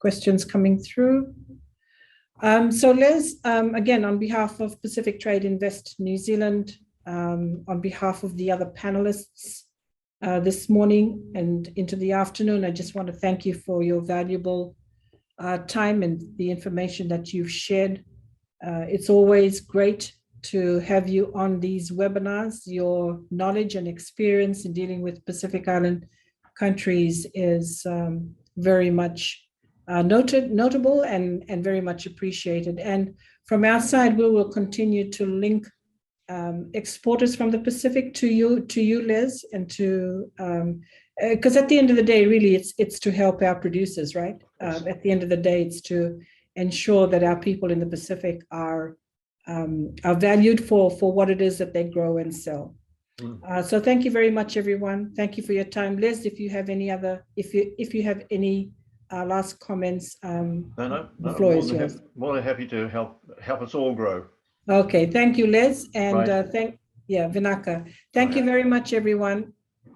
questions coming through. So Les, again, on behalf of Pacific Trade Invest New Zealand, on behalf of the other panelists this morning and into the afternoon, I just want to thank you for your valuable time and the information that you've shared. It's always great to have you on these webinars. Your knowledge and experience in dealing with Pacific Island countries is very much notable and very much appreciated. And from our side, we will continue to link exporters from the Pacific to you, Les, and to because at the end of the day, really, it's to help our producers, right? At the end of the day, it's to ensure that our people in the Pacific are valued for what it is that they grow and sell. So thank you very much, everyone. Thank you for your time, Les. If you have any other, if you have any last comments, No, the floor is yours. More than happy to help us all grow. Okay, thank you, Les, and Vinaka. Thank you very much, everyone.